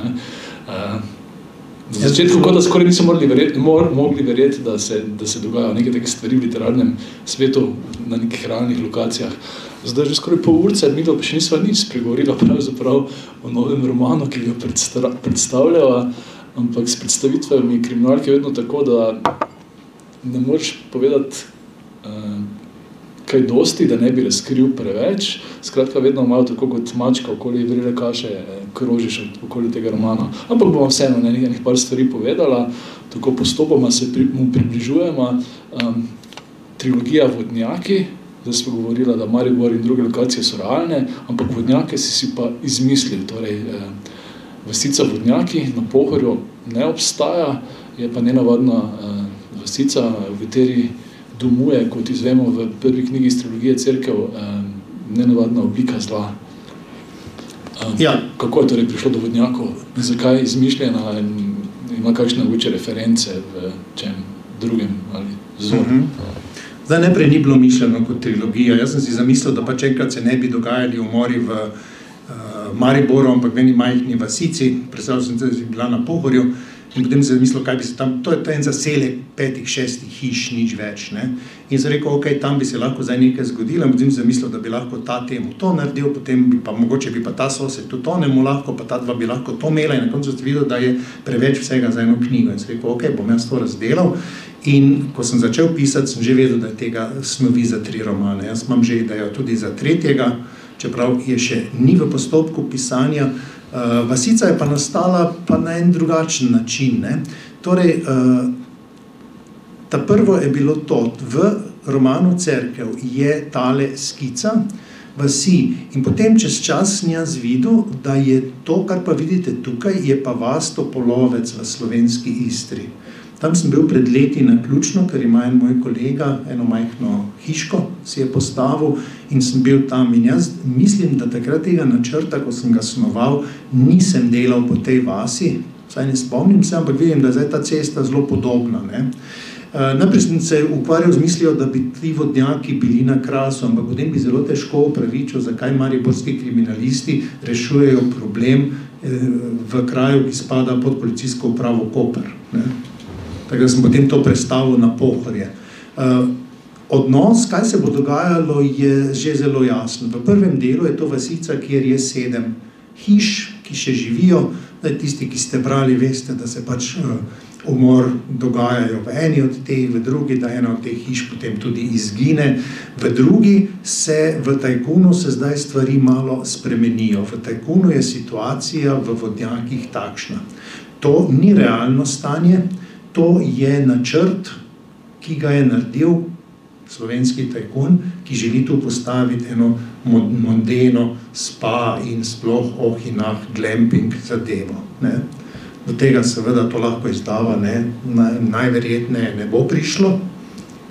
Za začetku, kot da skoraj niso mogli verjeti, da se dogajajo neke take stvari v literarnem svetu na nekih realnih lokacijah. Zdaj že skoraj pol urce, mi pa še nisva nič spregovorila pravzaprav o novem romanu, ki ga predstavljava, ampak s predstavitvami kriminalke je vedno tako, da ne moreš povedati kaj dosti, da ne bi razkril preveč. Skratka, vedno malo tako kot mačka okoli vrele kaše krožiš okoli tega romana. Ampak bomo vseeno nekaj par stvari povedala, tako postopoma se mu približujemo. Trilogija Vodnjaki, zdaj smo govorila, da Maribor in druge lokacije so realne, ampak Vodnjake si pa izmislil, torej vasica Vodnjaki na Pohorju ne obstaja, je pa nenavadna vasica, v kateri domuje, kot izvemo v prvi knjigi iz trilogije Cerkev, nenavadna oblika zla. Kako je torej prišlo do Vodnjakov? Zakaj je izmišljena in ima kakšne mogoče reference v čem drugem ali vzoru? Zdaj najprej ni bilo mišljeno kot trilogija. Jaz sem si zamislil, da pač enkrat se ne bi dogajali umori v Mariboru, ampak v eni majhni vasici, predstavljal sem se, da bi bila na Pohorju, in potem sem mislil, kaj bi se tam, to je en zaselek 5-6 hiš, nič več. In sem rekel, ok, tam bi se lahko zdaj nekaj zgodilo, in potem sem mislil, da bi lahko ta temu to naredil, potem bi pa mogoče bi pa ta sosed tudi to nemu lahko, pa ta dva bi lahko to imela, in na koncu sem videl, da je preveč vsega za eno knjigo. In sem rekel, ok, bom jaz to razdelal. In ko sem začel pisati, sem že vedel, da je tega snovi za 3 romane. Jaz imam že idejo tudi za 3., čeprav je še ni v postopku pisanja. Vasica je pa nastala pa na en drugačen način. Torej, ta prvo je bilo to, v romanu Cerkev je tale skica, vasi. In potem čez čas sem jaz videl, da je to, kar pa vidite tukaj, je pa vas Topolovec v slovenski Istri. Tam sem bil pred leti naključno, ker ima en moj kolega eno majhno hiško si je postavil in sem bil tam. In jaz mislim, da takrat tega načrta, ko sem ga snoval, nisem delal po tej vasi, vsaj ne spomnim se, ampak vidim, da je zdaj ta cesta zelo podobna. Ne? Najprej sem se ukvarjal z mislijo, da bi ti vodnjaki bili na Krasu, ampak potem bi zelo težko upravičil, zakaj mariborski kriminalisti rešujejo problem v kraju, ki spada pod policijsko upravo Koper. Ne? Tako da sem potem to prestavil na Pohorje. Odnos, kaj se bo dogajalo, je že zelo jasen. V prvem delu je to vasica, kjer je 7 hiš, ki še živijo. Tisti, ki ste brali, veste, da se pač umor dogajajo v eni od teh, v drugi, da ena od teh hiš potem tudi izgine. V drugi v Tajkunu se zdaj stvari malo spremenijo. V Tajkunu je situacija v vodnjakih takšna. To ni realno stanje, to je načrt, ki ga je naredil slovenski tajkun, ki želi tu postaviti eno mondeno spa in sploh glamping zadevo. Ne? Do tega seveda to lahko izdava, ne? Najverjetneje ne bo prišlo.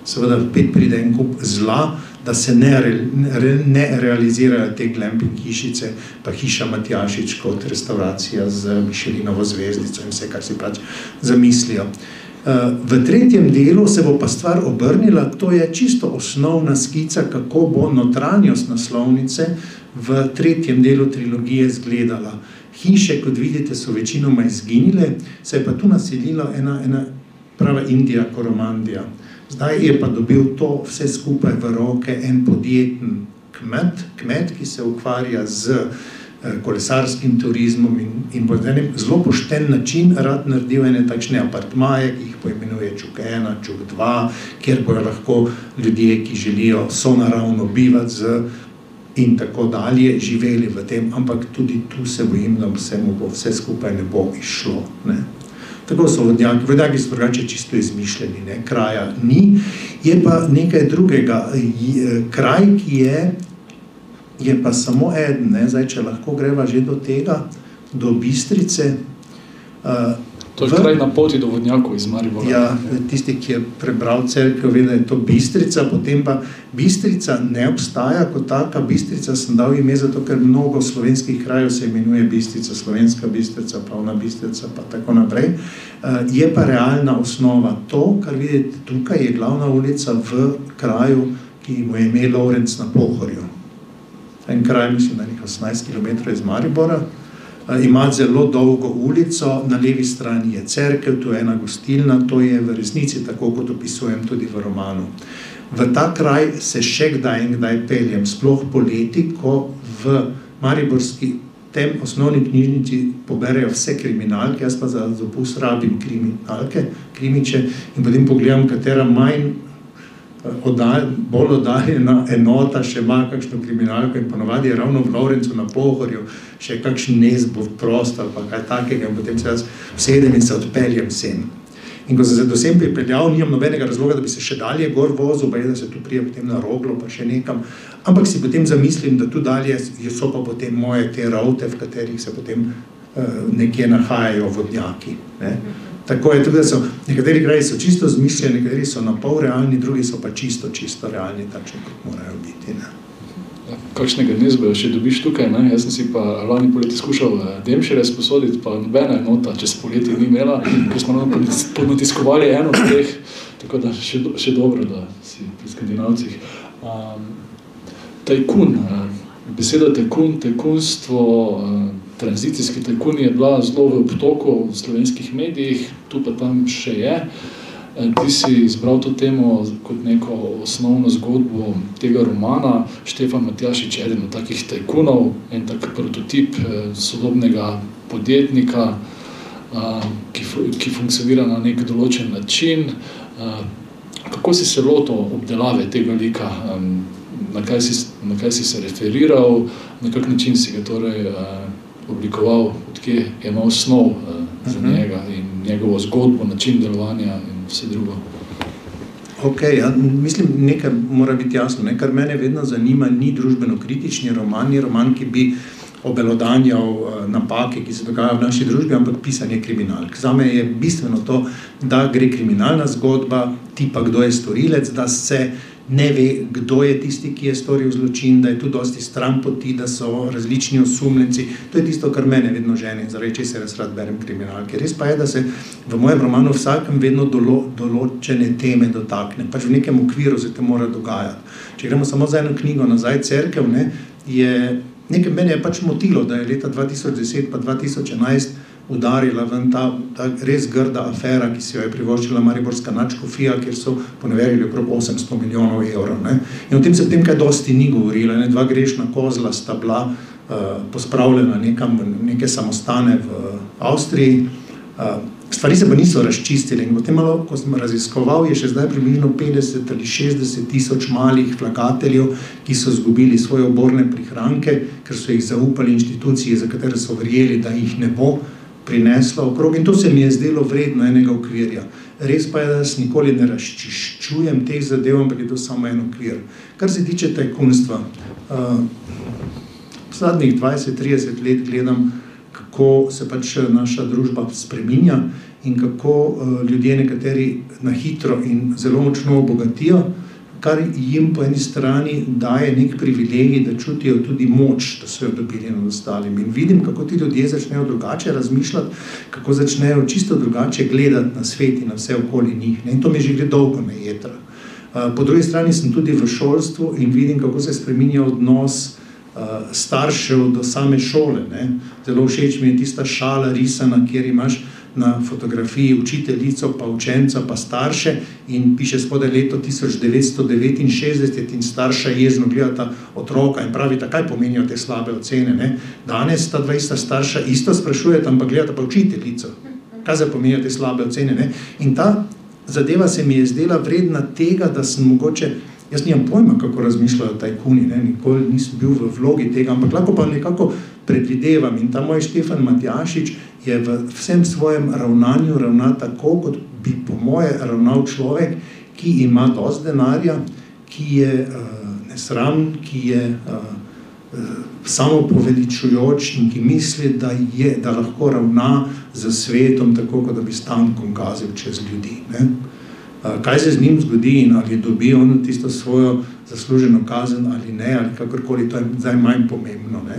Seveda spet pride en kup zla, da se ne realizirajo te glamping hišice, pa hiša Matjašič kot restauracija z Michelinovo zvezdico in vse, kar si pač zamislijo. V tretjem delu se bo pa stvar obrnila, to je čisto osnovna skica, kako bo notranjost naslovnice v tretjem delu trilogije izgledala. Hiše, kot vidite, so večinoma izginile, se je pa tu naselila ena prava Indija Koromandija. Zdaj je pa dobil to vse skupaj v roke en podjeten kmet, ki se ukvarja z kolesarskim turizmom in po enem zelo pošten način rad naredil ene takšne apartmaje, ki jih poimenuje Čuk 1, Čuk 2, kjer bojo lahko ljudje, ki želijo sonaravno bivati in tako dalje, živeli v tem, ampak tudi tu se bojim, da vse skupaj ne bo išlo. Ne? Tako so vodnjaki so drugače čisto izmišljeni, ne? Kraja ni. Je pa nekaj drugega. Kraj, ki je pa samo eden, ne? Zdaj, če lahko greva že do tega, do Bistrice. To je kraj na poti do vodnjakov iz Maribora. Ja, tisti, ki je prebral Cerkev, ve, da je to Bistrica, potem pa Bistrica ne obstaja kot taka. Bistrica sem dal ime zato, ker mnogo slovenskih krajev se imenuje Bistrica, Slovenska Bistrica, Plavna Bistrica, pa tako naprej. Je pa realna osnova. To, kar vidite tukaj, je glavna ulica v kraju, ki mu je ime Lovrenc na Pohorju. En kraj, mislim, da je 18 km iz Maribora. Ima zelo dolgo ulico, na levi strani je cerkev, tu je ena gostilna, to je v resnici tako, kot opisujem tudi v romanu. V ta kraj se še kdaj peljem, sploh poleti, ko v mariborski tem osnovni knjižnici poberejo vse kriminalke, jaz pa za dopust rabim krimiče in potem pogledam, katera bolj oddaljena enota še ima kakšno kriminalko in ponovadi je ravno v Lovrencu na Pohorju še kakšen nezbov prostor pa kaj takega in potem se jaz vsedem in se odpeljem sem. In ko sem se do sem pripeljal, nimam nobenega razloga, da bi se še dalje gor vozil, da se tu prije potem na Roglo pa še nekam, ampak si potem zamislim, da tu dalje so pa potem moje te ravte, v katerih se potem nekje nahajajo vodnjaki. Ne? Tako je tudi, da so nekateri kraji so čisto zmišljeni, nekateri so na pol realni, drugi so pa čisto realni, takšni, kot morajo biti. Ne? Kakšnega nezboja še dobiš tukaj, ne? Jaz sem si pa lani poleti skušal Demšere sposoditi, pa nobena enota čez poleti ni imela, ker smo podnatiskovali eno od teh, tako da še dobro, da si pri Skandinavcih. Tajkun, beseda tajkun, tajkunstvo, tranzicijski tajkun je bila zelo v obtoku v slovenskih medijih, tu pa tam še je. Ti si izbral to temo kot neko osnovno zgodbo tega romana. Štefan Matjašič je eden od takih tajkunov, en tak prototip sodobnega podjetnika, ki funkcionira na nek določen način. Kako si se lotil obdelave tega lika? Na kaj si se referiral? Na kak način si ga torej oblikoval, odkje je imel snov za njega in njegovo zgodbo, način delovanja in vse drugo? Ok, ja, mislim, nekaj mora biti jasno, ne? Kar mene vedno zanima, ni družbeno-kritični roman, ni roman, ki bi obelodanjal napake, ki se dogajajo v naši družbi, ampak pisanje kriminalk. Zame je bistveno to, da gre kriminalna zgodba, tipa kdo je storilec, da se ne ve, kdo je tisti, ki je storil zločin, da je tu dosti stranpoti, da so različni osumljenci. To je tisto, kar mene vedno žene, zaradi česar jaz rad berem kriminalke. Res pa je, da se v mojem romanu vsakem vedno določene teme dotakne. Pač v nekem okviru se te mora dogajati. Če gremo samo za eno knjigo nazaj, Cerkev, ne, nekaj mene je pač motilo, da je leta 2010 pa 2011 udarila ven ta res grda afera, ki si jo je privoščila mariborska nadškofija, kjer so poneverili okrog 800 milijonov evrov. Ne. In o tem se kaj dosti ni govorila. Ne. 2 grešna kozla sta bila pospravljena nekam v neke samostane v Avstriji. Stvari se pa niso razčistile in potem malo, ko sem raziskoval, je še zdaj približno 50 ali 60 tisoč malih vlagateljev, ki so izgubili svoje oborne prihranke, ker so jih zaupali inštituciji, za katere so verjeli, da jih ne bo prinesla okrog. In to se mi je zdelo vredno enega okvirja. Res pa je, da jaz nikoli ne razčiščujem teh zadev, ampak je to samo en okvir. Kar se tiče tajkunstva, v zadnjih 20-30 let gledam, kako se pač naša družba spreminja in kako ljudje nekateri na hitro in zelo močno obogatijo, kar jim po eni strani daje nek privilegij, da čutijo tudi moč, da so jo dobili nad ostalimi. In vidim, kako ti ljudje začnejo drugače razmišljati, kako začnejo čisto drugače gledati na svet in na vse okoli njih. In to mi že gre dolgo na jetra. Po drugi strani sem tudi v šolstvu in vidim, kako se spreminja odnos staršev do same šole. Ne. Zelo všeč mi je tista šala risana, kjer imaš na fotografiji učiteljico, pa učenca, pa starše in piše spodaj leto 1969 in starša jezno gledata otroka in pravita, kaj pomenijo te slabe ocene. Ne. Danes ta 20 starša isto sprašujeta, ampak gledata pa učiteljico. Kaj se pomenijo te slabe ocene? Ne. In ta zadeva se mi je zdela vredna tega, da sem mogoče, jaz nimam pojma, kako razmišljajo tajkuni, ne? Nikoli nisem bil v vlogi tega, ampak lahko pa nekako predvidevam. In ta moj Štefan Matjašič je v vsem svojem ravnanju ravna tako, kot bi po moje ravnal človek, ki ima dosti denarja, ki je nesramen, ki je samopoveličujoč in ki misli, da lahko ravna z svetom tako, kot da bi s tankom gazil čez ljudi. Ne? Kaj se z njim zgodi in ali dobi on tisto svojo zasluženo kazen ali ne, ali kakorkoli, to je zdaj manj pomembno. Ne.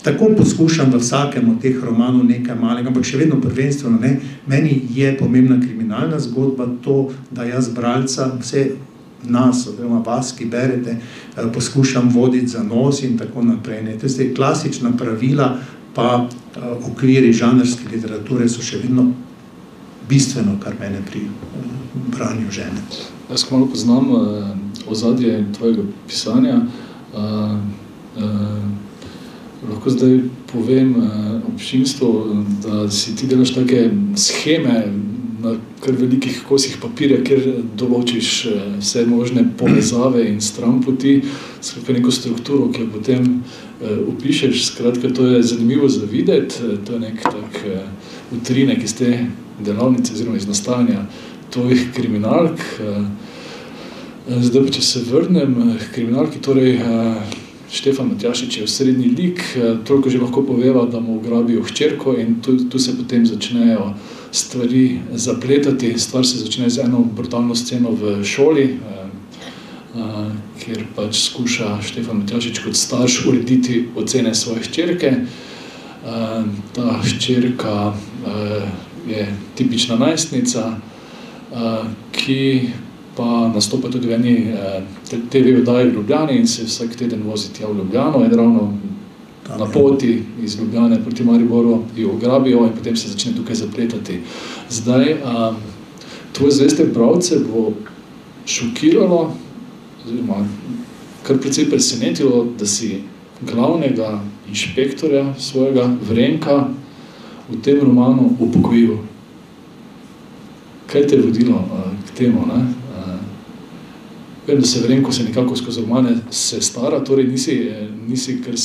Tako poskušam v vsakem od teh romanov nekaj malega, ampak še vedno prvenstveno ne. Meni je pomembna kriminalna zgodba to, da jaz bralca, vse nas, oziroma vas, ki berete, poskušam voditi za nos in tako naprej. Ne. To je klasična pravila, pa okviri žanrske literature so še vedno bistveno, kar mene pri branju žene. Jaz malo poznam ozadje tvojega pisanja. Lahko zdaj povem občinstvu, da si ti delaš take sheme na kar velikih kosih papirja, kjer določiš vse možne povezave in stranpoti, skratka neko strukturo, ki jo potem opišeš. Skratka, to je zanimivo za videti, to je nek tak utrinek iz te delavnice oziroma iz nastavanja tvojih kriminalk. Zdaj pa, če se vrnem k kriminalki, torej Štefan Matjašič je srednji lik, toliko že lahko poveva, da mu ugrabijo hčerko in tu se potem začnejo stvari zapletati. Stvar se začne z eno brutalno sceno v šoli, kjer pač skuša Štefan Matjašič kot starš urediti ocene svoje hčerke. Ta hčerka je tipična najstnica, ki pa nastopa tudi v eni TV oddaji v Ljubljani in se vsak teden vozi tja v Ljubljano in ravno na poti iz Ljubljane proti Mariboru jo ugrabijo in potem se začne tukaj zapletati. Zdaj, tvoje zveste bralce bo šokiralo, oziroma kar precej presenetilo, da si glavnega inšpektorja svojega Vrenka v tem romanu upokojil. Kaj te je vodilo k temu? Ne? Vem, da se Vrenko se nekako skozi romane se stara, torej nisi kar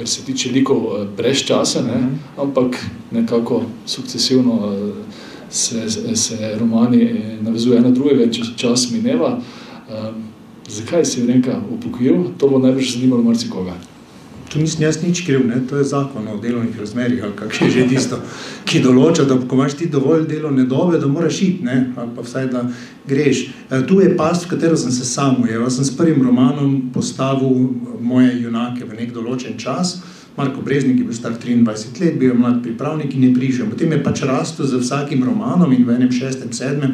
se tiče likov brez časa, ne? Ampak nekako sukcesivno se romani navezuje eno drugega in čas mineva. Zakaj si Renka upokojil? To bo najbrž zanimalo marsikoga. Tu nisem jaz nič kriv, ne? To je zakon o delovnih razmerjih, ali kak je že tisto, ki določa, da ko imaš ti dovolj delovne dobe, da moraš iti, ne? Ali pa vsaj, da greš. Tu je past, v katero sem se sam ujel. Jaz sem s prvim romanom postavil moje junake v nek določen čas. Marko Breznik je bil star 23 let, bil je mlad pripravnik in je prišel. Potem je pač rastel z vsakim romanom in v enem 6., 7.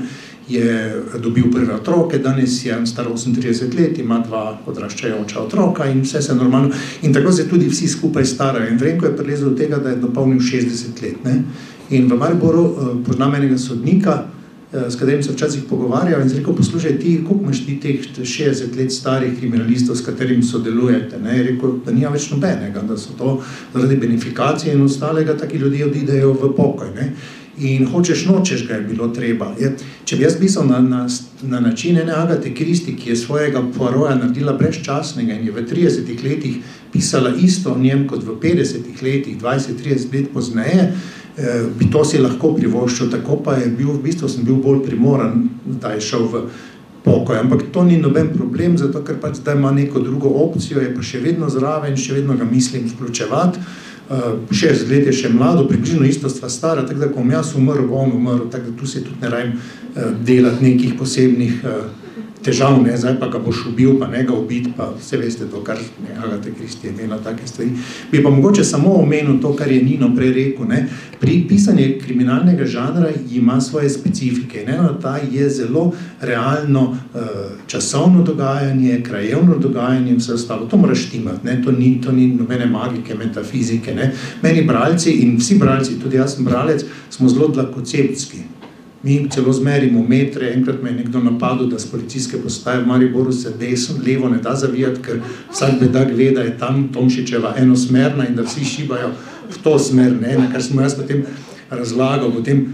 je dobil prve otroke, danes je star 38 let, ima 2 odraščajoča otroka in vse se normalno. In tako se tudi vsi skupaj starajo. In Vrenko je prilezel do tega, da je dopolnil 60 let. Ne? In v Mariboru poznam enega sodnika, s katerim se včasih pogovarjal in rekel, poslušaj ti, koliko imaš ti teh 60 let starih kriminalistov, s katerim sodelujete? Ne? Je rekel, da nima več nobenega, da so to zaradi benefikacije in ostalega, taki ljudje odidejo v pokoj. Ne? In hočeš nočeš ga je bilo treba. Če bi jaz pisal na način ene Agate Christie, ki je svojega Poirota naredila brezčasnega in je v 30 letih pisala isto o njem kot v 50 letih, 20-30 let pozneje, bi to si lahko privoščil, tako pa je bil, v bistvu sem bil bolj primoran, da je šel v pokoj. Ampak to ni noben problem, zato ker pač zdaj ima neko drugo opcijo, je pa še vedno zraven, še vedno ga mislim vključevati. 60 let je še mlado, približno isto stva stara, tako da ko bom jaz umrl, bo on umrl, tako da tu se tudi ne rajem delati nekih posebnih težav, ne, zdaj pa ga boš ubil, pa ne ga ubiti, pa vse veste to, kar Agata Christie je imela take stvari. Bi pa mogoče samo omenil to, kar je Nino prej rekel, ne. Pri pisanju kriminalnega žanra ima svoje specifike in eno ta je zelo realno časovno dogajanje, krajevno dogajanje in vse ostalo. To moraš štimati, ne, to ni nobene magike, metafizike, ne. Meni bralci in vsi bralci, tudi jaz sem bralec, smo zelo dlakocepski. Mi celo zmerimo metre, enkrat me je nekdo napadel, da s policijske postaje v Mariboru se desno, levo ne da zavijati, ker vsak bedak ve, da je tam Tomšičeva enosmerna in da vsi šibajo v to smer, ne, na kar smo jaz potem razlagal, potem,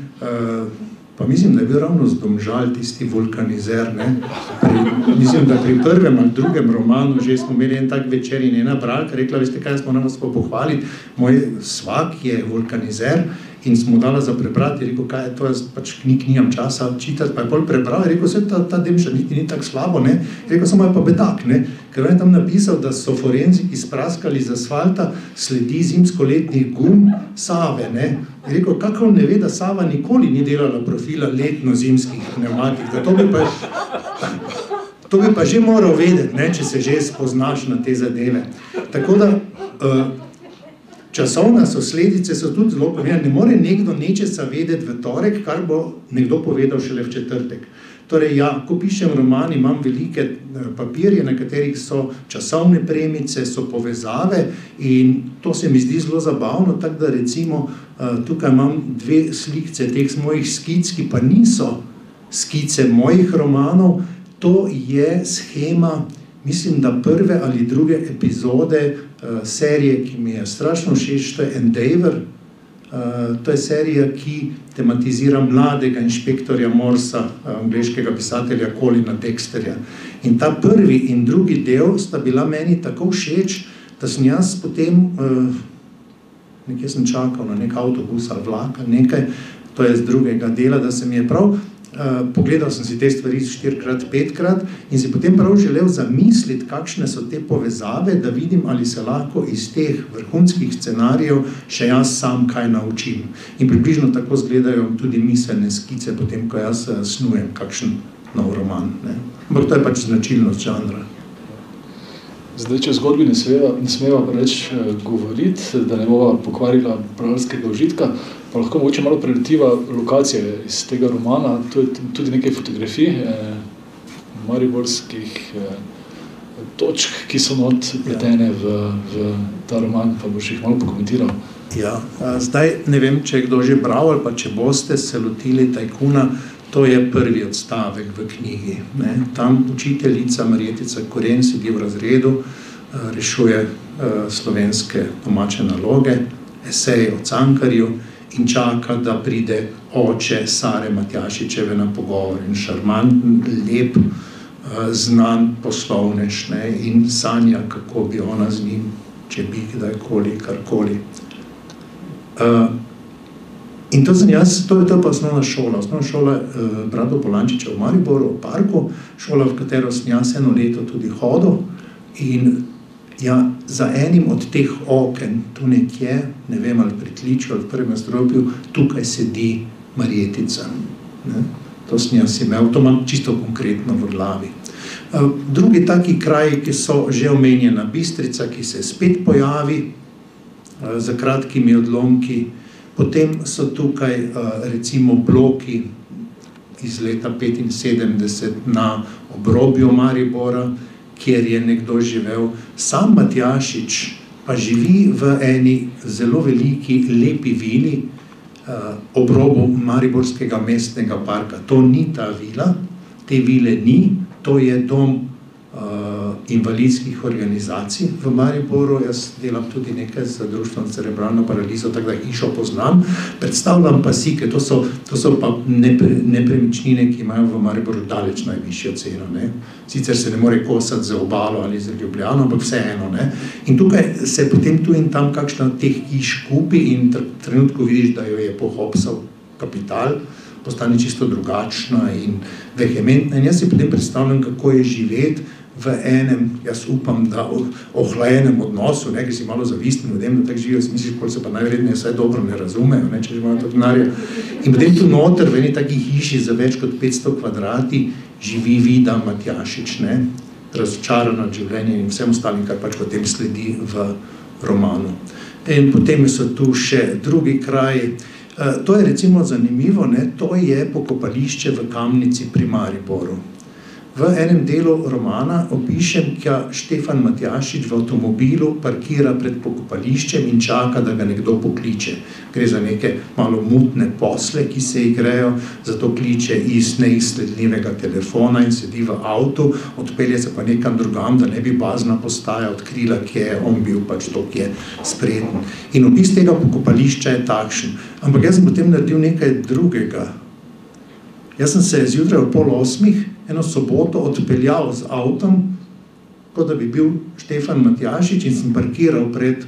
pa mislim, da je bil ravno z Domžal tisti vulkanizer, ne, mislim, da pri prvem ali drugem romanu že smo imeli en tak večer in ena bralka rekla, veste kaj, smo nam vas pohvaliti, moj svak je vulkanizer, in smo dala za prebrati, rekel, kaj je to, jaz pač knjig nimam časa čitati, pa je pol prebral, rekel, vse ta Demša niti ni tako slabo, ne, rekel, samo je pa bedak, ne, ker on je tam napisal, da so forenziki spraskali z asfalta sledi zimsko-letnih gum Save, ne, rekel, kako on ne ve, da Sava nikoli ni delala profila letno-zimskih pneumatik, da to bi pa že moral vedeti, ne, če se že spoznaš na te zadeve. Tako da, časovne posledice so tudi zelo pomembne. Ne more nekdo nečesa vedeti v torek, kar bo nekdo povedal šele v četrtek. Torej, ja, ko pišem roman, imam velike papirje, na katerih so časovne premice, so povezave in to se mi zdi zelo zabavno, tako da recimo tukaj imam 2 slikce teh mojih skic, ki pa niso skice mojih romanov, to je shema, mislim, da prve ali druge epizode serije, ki mi je strašno všeč, to je Endeavour. To je serija, ki tematizira mladega inšpektorja Morsa, angleškega pisatelja Colina Dexterja. In ta prvi in drugi del sta bila meni tako všeč, da sem jaz potem, nekje sem čakal na nek avtobus ali vlak ali nekaj, to je z drugega dela, da se mi je prav pogledal sem si te stvari 4-krat, 5-krat in si potem prav želel zamisliti, kakšne so te povezave, da vidim, ali se lahko iz teh vrhunskih scenarijev še jaz sam kaj naučim. In približno tako izgledajo tudi miselne skice, potem, ko jaz snujem kakšen nov roman. Ne. Ampak to je pač značilnost žanra. Zdaj, če zgodbi ne smeva preveč govoriti, da ne bova pokvarila bralskega užitka, pa lahko mogoče malo preletiva lokacije iz tega romana, to je tudi nekaj fotografij, mariborskih točk, ki so not pletene v ta roman, pa boš jih malo pokomentiral. Ja, zdaj ne vem, če je kdo že bral ali pa če boste se lotili Tajkuna, to je prvi odstavek v knjigi. Ne. Tam učiteljica Marjetica Koren sedi v razredu, rešuje slovenske domače naloge, esej o Cankarju in čaka, da pride oče Sare Matjašičeve na pogovor. In šarmanten, lep, znan poslovnež, ne, in sanja, kako bi ona z njim, če bi kdajkoli, karkoli. In to sem jaz, to je pa osnovna šola Bratov Polančiča v Mariboru, v parku, šola, v katero sem jaz 1 leto tudi hodil. In ja, za enim od teh oken, tu nekje, ne vem, ali pritličju, ali v prvem nadstropju, tukaj sedi Marjetica. Ne? To sem jaz imel, to imam čisto konkretno v glavi. Drugi taki kraji, ki so že omenjena, Bistrica, ki se spet pojavi za kratkimi odlomki. Potem so tukaj recimo bloki iz leta 1975 na obrobju Maribora, kjer je nekdo živel. Sam Matjašič pa živi v eni zelo veliki, lepi vili ob robu Mariborskega mestnega parka. To ni ta vila, te vile ni, to je dom invalidskih organizacij v Mariboru. Jaz delam tudi nekaj z društvom cerebralno paralizo, tako da hišo poznam. Predstavljam pa si, ker to so pa nepremičnine, ki imajo v Mariboru daleč najvišjo ceno. Ne? Sicer se ne more kosati za Obalo ali za Ljubljano, ampak vseeno. Ne? In tukaj se potem tu in tam kakšna od teh hiš kupi in trenutku vidiš, da jo je pohopsal kapital, postane čisto drugačna in vehementna. In jaz si potem predstavljam, kako je živeti v enem, jaz upam, da ohlajenem odnosu, ne, ker si malo zavistni ljudem, da tako živijo, misliš, koliko se pa najverjetneje vsaj dobro ne razumejo, ne, če že imajo to denarja. In potem tu noter, v eni taki hiši za več kot 500 kvadrati, živi Vida Matjašič, ne, razočarana od življenja in vsem ostalim, kar pač potem sledi v romanu. In potem so tu še drugi kraji. To je recimo zanimivo, ne, to je pokopališče v Kamnici pri Mariboru. V enem delu romana opišem, kja Štefan Matjašič v avtomobilu parkira pred pokopališčem in čaka, da ga nekdo pokliče. Gre za neke malo mutne posle, ki se igrejo, zato kliče iz neizsledljivega telefona in sedi v avtu, odpelje se pa nekam drugam, da ne bi bazna postaja odkrila, kje je on bil, pač to, ki je spreten. In opis tega pokopališča je takšen. Ampak jaz sem potem naredil nekaj drugega. Jaz sem se zjutraj ob 7:30 eno soboto odpeljal z avtom, kot da bi bil Štefan Matjašič in sem parkiral pred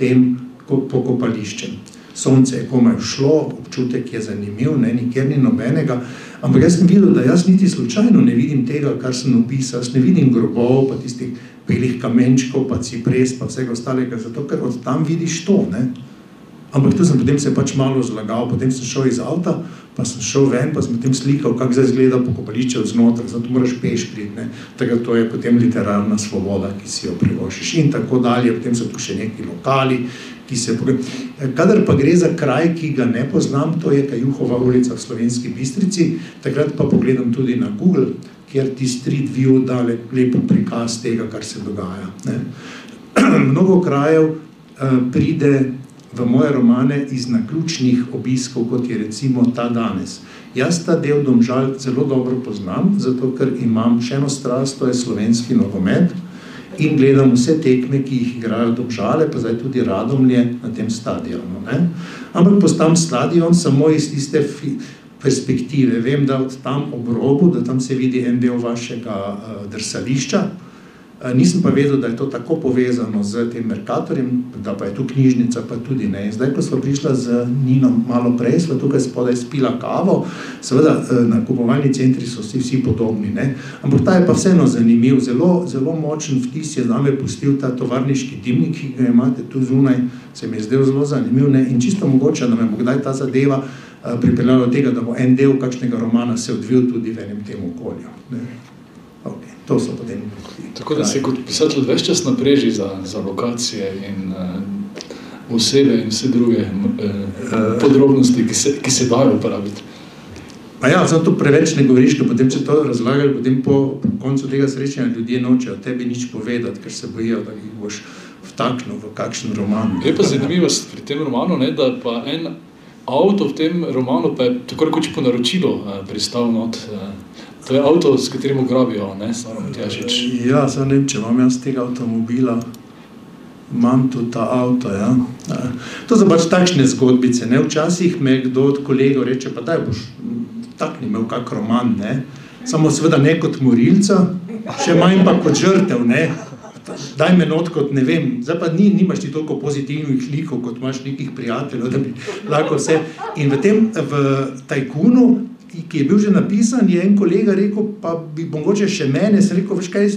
tem pokopališčem. Sonce je komaj šlo, občutek je zanimiv, ne, nikjer ni nobenega, ampak jaz sem videl, da jaz niti slučajno ne vidim tega, kar sem opisal, jaz ne vidim grobov, pa tistih belih kamenčkov, pa cipres, pa vsega ostalega, zato ker od tam vidiš to, ne. Ampak tu sem potem se pač malo zlagal, potem sem šel iz avta, pa sem šel ven, pa sem potem slikal, kako zdaj izgleda pokopališče od znotraj, zato moraš peš priti, ne. Tako to je potem literarna svoboda, ki si jo privoščiš in tako dalje. Potem so tu še neki lokali, ki se... Kadar pa gre za kraj, ki ga ne poznam, to je Kajuhova ulica v Slovenski Bistrici, takrat pa pogledam tudi na Google, kjer ti Street View da lepo prikaz tega, kar se dogaja, ne. Mnogo krajev pride v moje romane iz naključnih obiskov, kot je recimo ta danes. Jaz ta del Domžal zelo dobro poznam, zato ker imam še eno strast, to je slovenski nogomet in gledam vse tekme, ki jih igrajo Domžale, pa zdaj tudi Radomlje na tem stadionu, ne. Ampak poznam stadion samo iz tiste perspektive. Vem, da od tam ob robu, da tam se vidi en del vašega drsališča. Nisem pa vedel, da je to tako povezano z tem Mercatorjem, da pa je tu knjižnica, pa tudi ne. In zdaj, ko smo prišla z Nino malo prej, smo tukaj spodaj spila kavo, seveda nakupovalni centri so vsi podobni, ne. Ampak ta je pa vseeno zanimiv, zelo močen vtis je name pustil ta tovarniški dimnik, ki ga imate tu zunaj, se mi je zdel zelo zanimiv, ne. In čisto mogoče, da me bo kdaj ta zadeva pripeljala do tega, da bo en del kakšnega romana se odvil tudi v enem tem okolju, ne. To so potem... Tako da si kot pisatelj ves čas na preži za lokacije in osebe in vse druge podrobnosti, ki se dajo uporabiti. Pa ja, zato preveč ne govoriš, ker potem, če to razlagali, potem po koncu tega srečanja ljudje nočejo tebi nič povedati, ker se bojijo, da jih boš vtaknil v kakšen roman. Je pa zanimivost pri tem romanu, ne, da pa en avto v tem romanu pa je tako rekoč po naročilu pristal not. To je avto, s katerim ugrabijo, ne, Staro Matjašič. Ja, samo ne vem, če imam jaz tega avtomobila, imam tudi ta avto, ja. To so pač takšne zgodbice, ne. Včasih me kdo od kolegov reče, pa daj boš tak imel kak roman, ne. Samo seveda ne kot morilca, še manj pa kot žrtev, ne. daj me not kot ne vem, zdaj pa nimaš ti toliko pozitivnih likov, kot imaš nekih prijateljev, da bi lahko vse. In v Tajkunu, ki je bil že napisan, je en kolega rekel, pa bi mogoče še mene, sem rekel, veš kaj,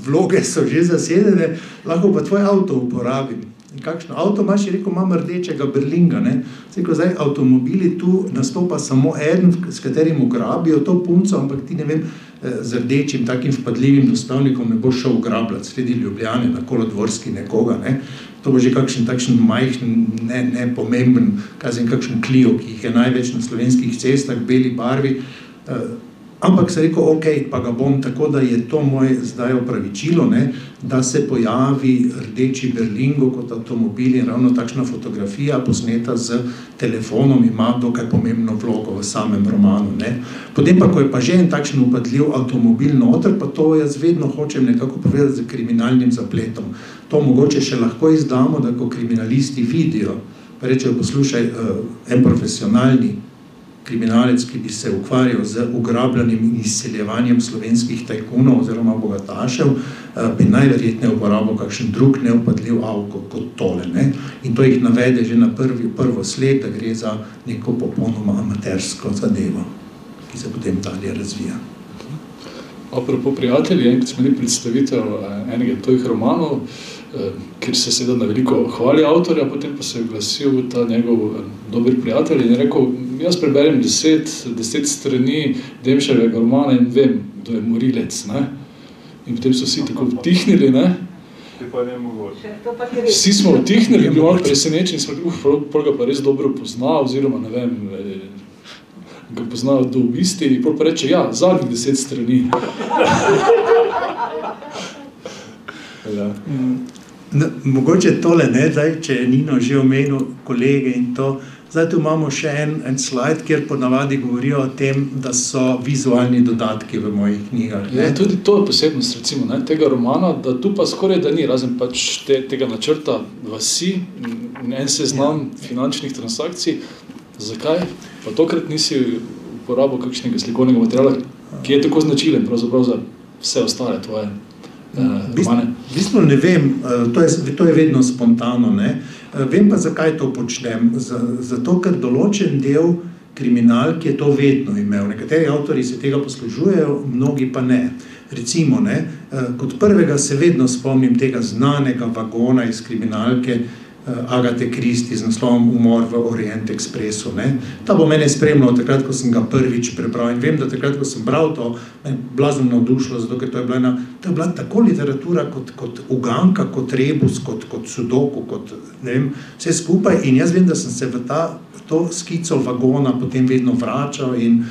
vloge so že zasedene, lahko pa tvoj avto uporabim. In kakšno avto imaš, je rekel, imam rdečega Berlinga, ne. Rekel, zdaj avtomobili tu nastopa samo eden, s katerim ugrabijo to punco, ampak ti ne vem, z rdečim takim vpadljivim dostavnikom ne boš šel ugrabljati sredi Ljubljane, na Kolodvorski nekoga, ne. To bo že kakšen takšen majhen, nepomemben, kakšen Clio, ki jih je največ na slovenskih cestah, beli barvi. Ampak se rekel, ok, pa ga bom, tako da je to moje zdaj opravičilo, ne, da se pojavi rdeči Berlingo kot avtomobil in ravno takšna fotografija posneta z telefonom ima dokaj pomembno vlogo v samem romanu. Ne. Potem pa, ko je pa že en takšen upadljiv avtomobil noter, pa to jaz vedno hočem nekako povedati z kriminalnim zapletom. To mogoče še lahko izdamo, da ko kriminalisti vidijo, pa rečejo, poslušaj, en profesionalni kriminalec, ki bi se ukvarjal z ugrabljanjem in izseljevanjem slovenskih tajkunov oziroma bogatašev, bi najverjetneje uporabil kakšen drug neupadljiv avto kot tole. Ne? In to jih navede že na prvo sled, da gre za neko popolnoma amatersko zadevo, ki se potem dalje razvija. Apropo prijatelji, enkrat smo imeli predstavitev enega tvojih romanov, kjer se seveda na veliko hvali avtorja, potem pa se je oglasil ta njegov dober prijatelj in je rekel, jaz preberem 10 strani Demšarjevega romana in vem, kdo je morilec, ne? In potem so vsi tako vtihnili, ne? Vsi smo vtihnili, bili malo presenečeni, pol ga pa res dobro pozna, oziroma ne vem, ga poznajo do obisti in pol pa reče, ja, zadnjih 10 strani. Mogoče tole, ne, zdaj, če je Nino že omenil kolege in to, zdaj tu imamo še en slajd, kjer ponavadi govorijo o tem, da so vizualni dodatki v mojih knjigah. Ja, tudi to je posebnost, recimo, ne, tega romana, da tu pa skoraj da ni, razen pač tega načrta vasi, en seznam finančnih transakcij. Zakaj? Pa tokrat nisi uporabil kakšnega slikovnega materiala, ki je tako značilen pravzaprav za vse ostale tvoje romane. V bistvu ne vem, to je vedno spontano, ne. Vem pa, zakaj to počnem. Zato, ker določen del kriminalk je to vedno imel. Nekateri avtorji se tega poslužujejo, mnogi pa ne. Recimo, ne, kot prvega se vedno spomnim tega znanega vagona iz kriminalke Agate Christie z naslovom Umor v Orient Expressu. Ne. Ta bo mene spremljal takrat, ko sem ga prvič prebral in vem, da takrat, ko sem bral to, me blazno navdušilo, zato ker to je bila tako literatura kot uganka, kot rebus, kot sudoku, kot ne vem, vse skupaj in jaz vem, da sem se v to skico vagona potem vedno vračal in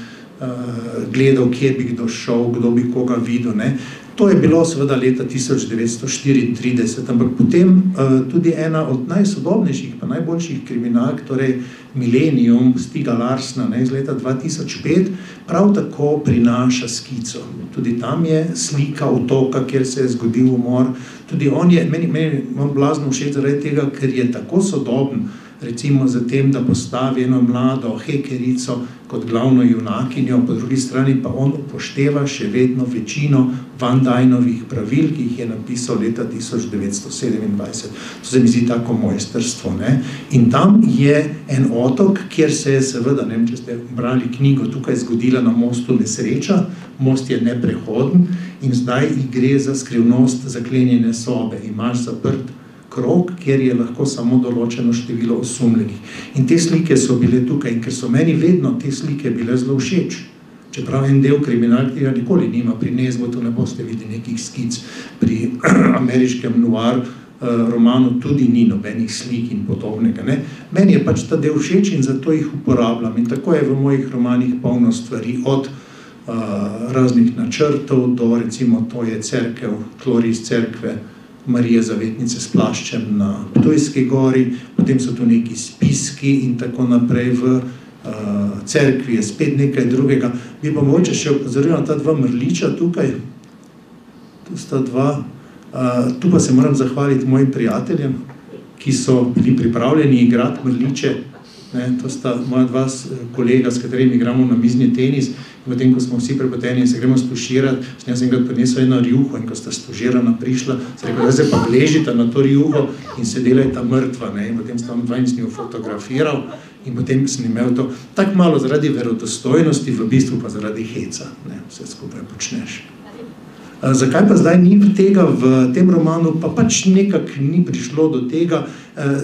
gledal, kje bi kdo šel, kdo bi koga videl, ne. To je bilo seveda leta 1934, ampak potem tudi ena od najsodobnejših pa najboljših kriminalk, torej Millennium Stiga Larsna, ne, iz leta 2005, prav tako prinaša skico. Tudi tam je slika otoka, kjer se je zgodil umor. Tudi on je, meni blazno všeč zaradi tega, ker je tako sodoben, recimo za tem, da postavi eno mlado hekerico kot glavno junakinjo, po drugi strani pa on upošteva še vedno večino Van Dynovih pravil, ki jih je napisal leta 1927. To se mi zdi tako mojstrstvo, ne. In tam je en otok, kjer se je seveda, ne vem, če ste brali knjigo, tukaj zgodila na mostu nesreča, most je neprehoden in zdaj gre za skrivnost zaklenjene sobe. Imaš zaprt krog, kjer je lahko samo določeno število osumljenih. In te slike so bile tukaj, in ker so meni vedno te slike bile zelo všeč. Čeprav en del kriminalk tega nikoli nima, pri Nesbotu ne boste videli nekih skic, pri ameriškem noir romanu tudi ni nobenih slik in podobnega. Ne? Meni je pač ta del všeč in zato jih uporabljam. In tako je v mojih romanih polno stvari, od raznih načrtov do, recimo, to je cerkev, tlor iz cerkve Marije Zavetnice s plaščem na Ptujski gori, potem so tu neki spiski in tako naprej. V cerkvi je spet nekaj drugega. Bi pa mogoče še opozoril na ta dva mrliča tukaj. Tu sta dva. Tu pa se moram zahvaliti mojim prijateljem, ki so bili pripravljeni igrati mrliče. Ne, to sta moja dva kolega, s katerimi igramo na mizni tenis, potem, ko smo vsi prepoteni in se gremo stuširati, sem jaz enkrat prinesel eno rjuho in ko sta stužirana prišla, sem rekel, da se pa ležite na to rjuho in se delajta mrtva, ne, in potem sem tam s njo fotografiral in potem sem imel to tako malo zaradi verodostojnosti, v bistvu pa zaradi heca, ne, vse skupaj počneš. Zakaj pa zdaj ni tega v tem romanu, pa pač nekako ni prišlo do tega,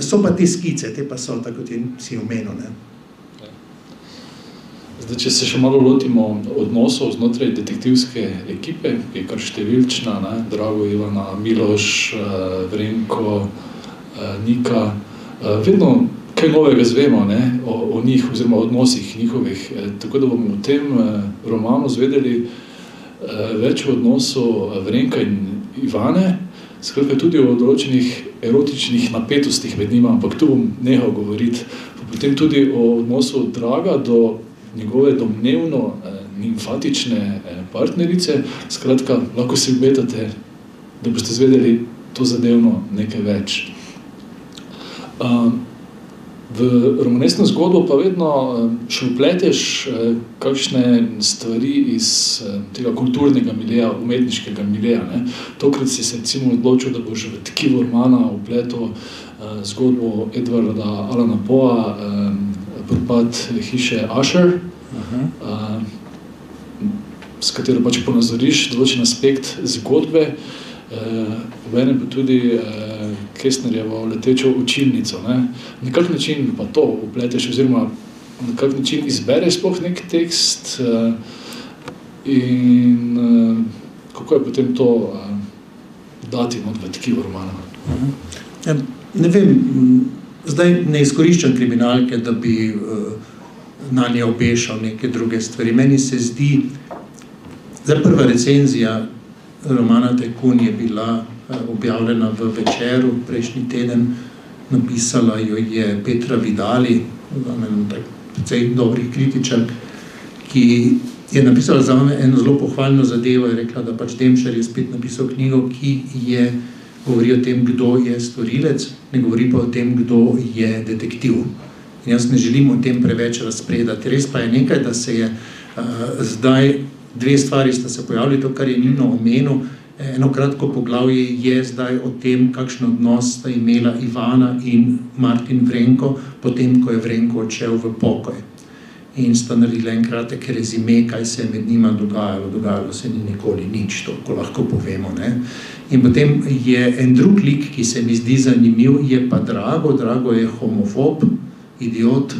so pa te skice, te pa so, tako kot si omenil, ne. Zdaj, če se še malo lotimo odnosov znotraj detektivske ekipe, ki je kar številčna, ne? Drago, Ivana, Miloš, Vrenko, Nika, vedno kaj novega zvemo, ne? O njih oziroma odnosih njihovih. Tako da bomo v tem romanu zvedeli več o odnosu Vrenka in Ivane, skratka tudi o določenih erotičnih napetostih med njima, ampak tu bom nehal govoriti. Potem tudi o odnosu Draga do njegove domnevno nimfatične partnerice. Skratka, lahko si obetate, da boste zvedeli to zadevno nekaj več. V romanesno zgodbo pa vedno še vpleteš kakšne stvari iz tega kulturnega miljeja, umetniškega miljeja, ne. Tokrat si se recimo odločil, da boš v tkivo romana vpletel zgodbo Edwarda Allana Poea, Propad hiše Usher, s katero pač ponazoriš določen aspekt zgodbe, obenem pa tudi Kestnerjevo Letečo učilnico, ne. Na kak način pa to vpleteš, oziroma na kak način izbereš sploh nek tekst in kako je potem to dati v tkivo romana? Ne vem, zdaj ne izkoriščam kriminalke, da bi na nje obešal neke druge stvari. Meni se zdi, zdaj prva recenzija romana Tajkun je bila objavljena v Večeru prejšnji teden, napisala jo je Petra Vidali, precej dobrih kritičark, ki je napisala za me eno zelo pohvalno zadevo, je rekla, da pač Demšar je spet napisal knjigo, ki govori o tem, kdo je storilec, ne govori pa o tem, kdo je detektiv. In jaz ne želim o tem preveč razpredati. Res pa je nekaj, da se je zdaj, dve stvari sta se pojavili, to, kar je Nino omenil, eno kratko poglavje je zdaj o tem, kakšen odnos sta imela Ivana in Martin Vrenko, potem, ko je Vrenko odšel v pokoj. In sta naredila en kratek rezime, kaj se je med njima dogajalo. Dogajalo se ni nikoli nič, to, ko lahko povemo, ne. In potem je en drug lik, ki se mi zdi zanimiv, je pa Drago. Drago je homofob, idiot,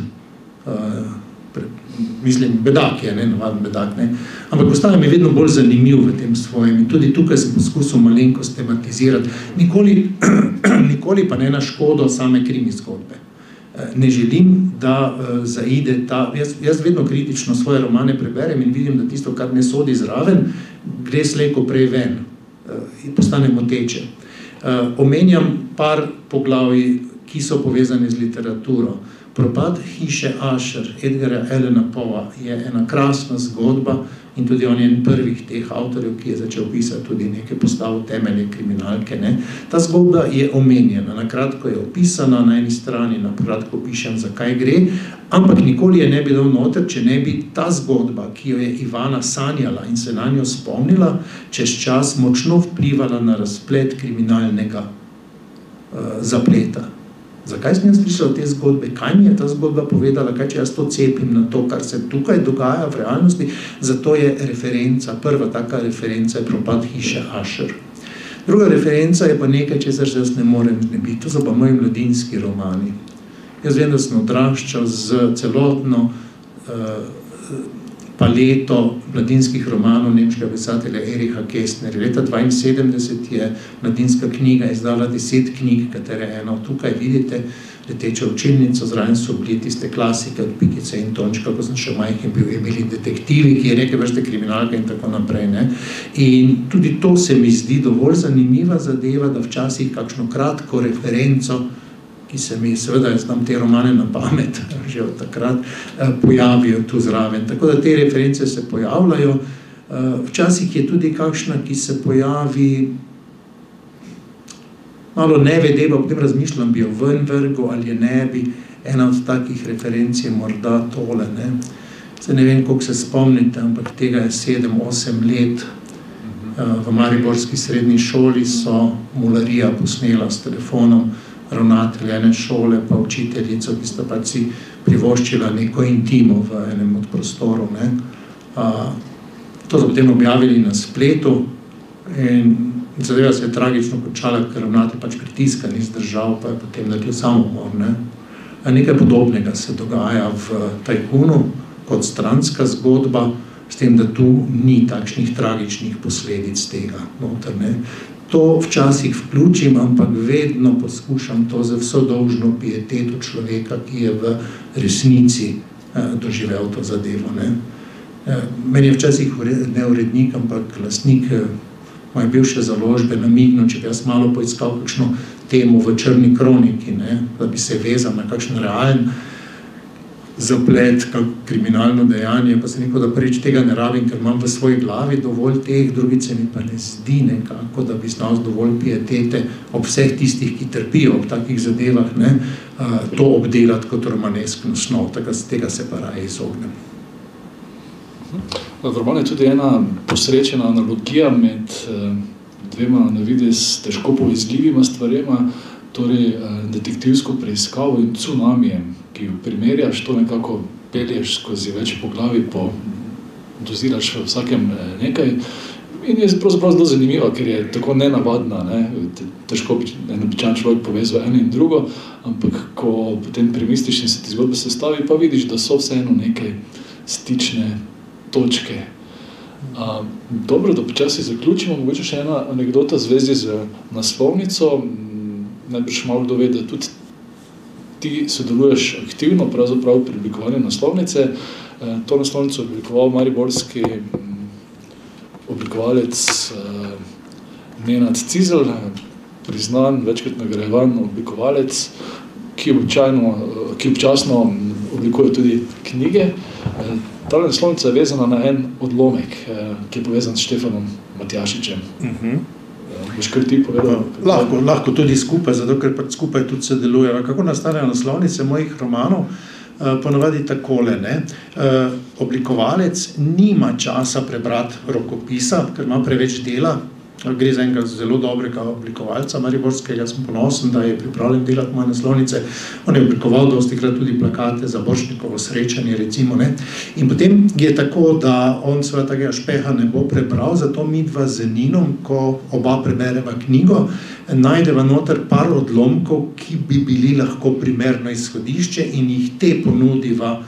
mislim, bedak je, ne, navaden bedak, ne. Ampak postaja mi vedno bolj zanimiv v tem svojem. In tudi tukaj sem poskusil malenkost tematizirati. Nikoli pa ne na škodo same krimi zgodbe. Ne želim, da zaide ta, jaz vedno kritično svoje romane preberem in vidim, da tisto, kar ne sodi zraven, gre slejko prej ven in postane moteče. Omenjam par poglavij, ki so povezane z literaturo. Propad hiše Usher Edgarja Allana Poea je ena krasna zgodba in tudi on je en prvih teh avtorjev, ki je začel pisati tudi nekaj postav temelje kriminalke, ne. Ta zgodba je omenjena, na kratko je opisana, na eni strani na kratko pišem, zakaj gre, ampak nikoli je ne bi dal noter, če ne bi ta zgodba, ki jo je Ivana sanjala in se na njo spomnila, čez čas močno vplivala na razplet kriminalnega zapleta. Zakaj sem jaz slišal te zgodbe? Kaj mi je ta zgodba povedala? Kaj, če jaz to cepim na to, kar se tukaj dogaja v realnosti? Zato je referenca, prva taka referenca je Propad hiše Usher. Druga referenca je pa nekaj, česar se jaz ne morem znebiti. To so pa moji mladinski romani. Jaz vem, da sem odraščal z celotno paleto mladinskih romanov nemškega pisatelja Ericha Kästnerja. Leta 1972 je Mladinska knjiga izdala 10 knjig, katere eno tukaj vidite, Letečo učilnico, zraven so bili tiste klasike od Pikice in Tončka, ko sem še majhen bil, imeli detektivi, ki je nekaj vrste kriminalke in tako naprej, ne. In tudi to se mi zdi dovolj zanimiva zadeva, da včasih kakšno kratko referenco, ki se mi, seveda jaz znam te romane na pamet, že od takrat, pojavijo tu zraven. Tako da te reference se pojavljajo. Včasih je tudi kakšna, ki se pojavi malo nevede, pa potem razmišljam, bi jo ven vrgel ali je ne bi. Ena od takih referenc je morda tole, ne. Se ne vem, koliko se spomnite, ampak tega je 7-8 let. V mariborski srednji šoli so mularija posnela s telefonom ravnatelja ene šole pa učiteljico, ki sta pač si privoščila neko intimo v enem od prostorov. To so potem objavili na spletu in zadeva se je tragično končala, ker ravnatelj pač pritiska ni zdržal, pa je potem naredil samomor. Nekaj podobnega se dogaja v Tajkunu kot stranska zgodba, s tem, da tu ni takšnih tragičnih posledic tega noter. To včasih vključim, ampak vedno poskušam to za vso dolžno pieteto človeka, ki je v resnici doživel to zadevo. Meni je včasih ne urednik, ampak lastnik moje bivše založbe namignil, če bi jaz malo poiskal kakšno temo v Črni kroniki, da bi se vezal na kakšen realen zaplet, kriminalno dejanje, pa se nekako, da prvič tega ne rabim, ker imam v svoji glavi dovolj teh, drugič se mi pa ne zdi nekako, da bi znal dovolj pietete ob vseh tistih, ki trpijo ob takih zadevah, to obdelati kot romaneskno snov, tega se pa raje izognem. V romanu je tudi ena posrečena analogija med dvema na videz težko povezljivima stvarema, torej detektivsko preiskavo in cunamijem, ki jo primerjaš, to nekako pelješ skozi več poglavij, doziraš v vsakem nekaj in je pravzaprav zelo zanimiva, ker je tako nenavadna, težko bi en običajen človek povezal eno in drugo, ampak ko potem premisliš in se ti zgodba sestavi, pa vidiš, da so vseeno neke stične točke. Dobro, da počasi zaključimo, mogoče še ena anekdota v zvezi z naslovnico. Najbrž malo kdo ve, da tudi ti sodeluješ aktivno pravzaprav pri oblikovanju naslovnice. To naslovnico je oblikoval mariborski oblikovalec Nenad Cizelj, priznan, večkrat nagrajevan oblikovalec, ki občasno oblikuje tudi knjige. Ta naslovnica je vezana na en odlomek, ki je povezan s Štefanom Matjašičem. Boš kar ti povedal? Lahko tudi skupaj, zato ker pač skupaj tudi se deluje. Kako nastanejo naslovnice mojih romanov? Ponavadi takole, oblikovalec nima časa prebrati rokopisa, ker ima preveč dela. Gre za enega zelo dobrega oblikovalca mariborskega, jaz sem ponosen, da je pripravljen delati moje naslovnice. On je oblikoval dostikrat tudi plakate za Borštnikovo srečanje, recimo. In potem je tako, da on seveda takega špeha ne bo prebral, zato midva z Ninom, ko oba prebereva knjigo, najdeva noter par odlomkov, ki bi bili lahko primerno izhodišče in jih te ponudiva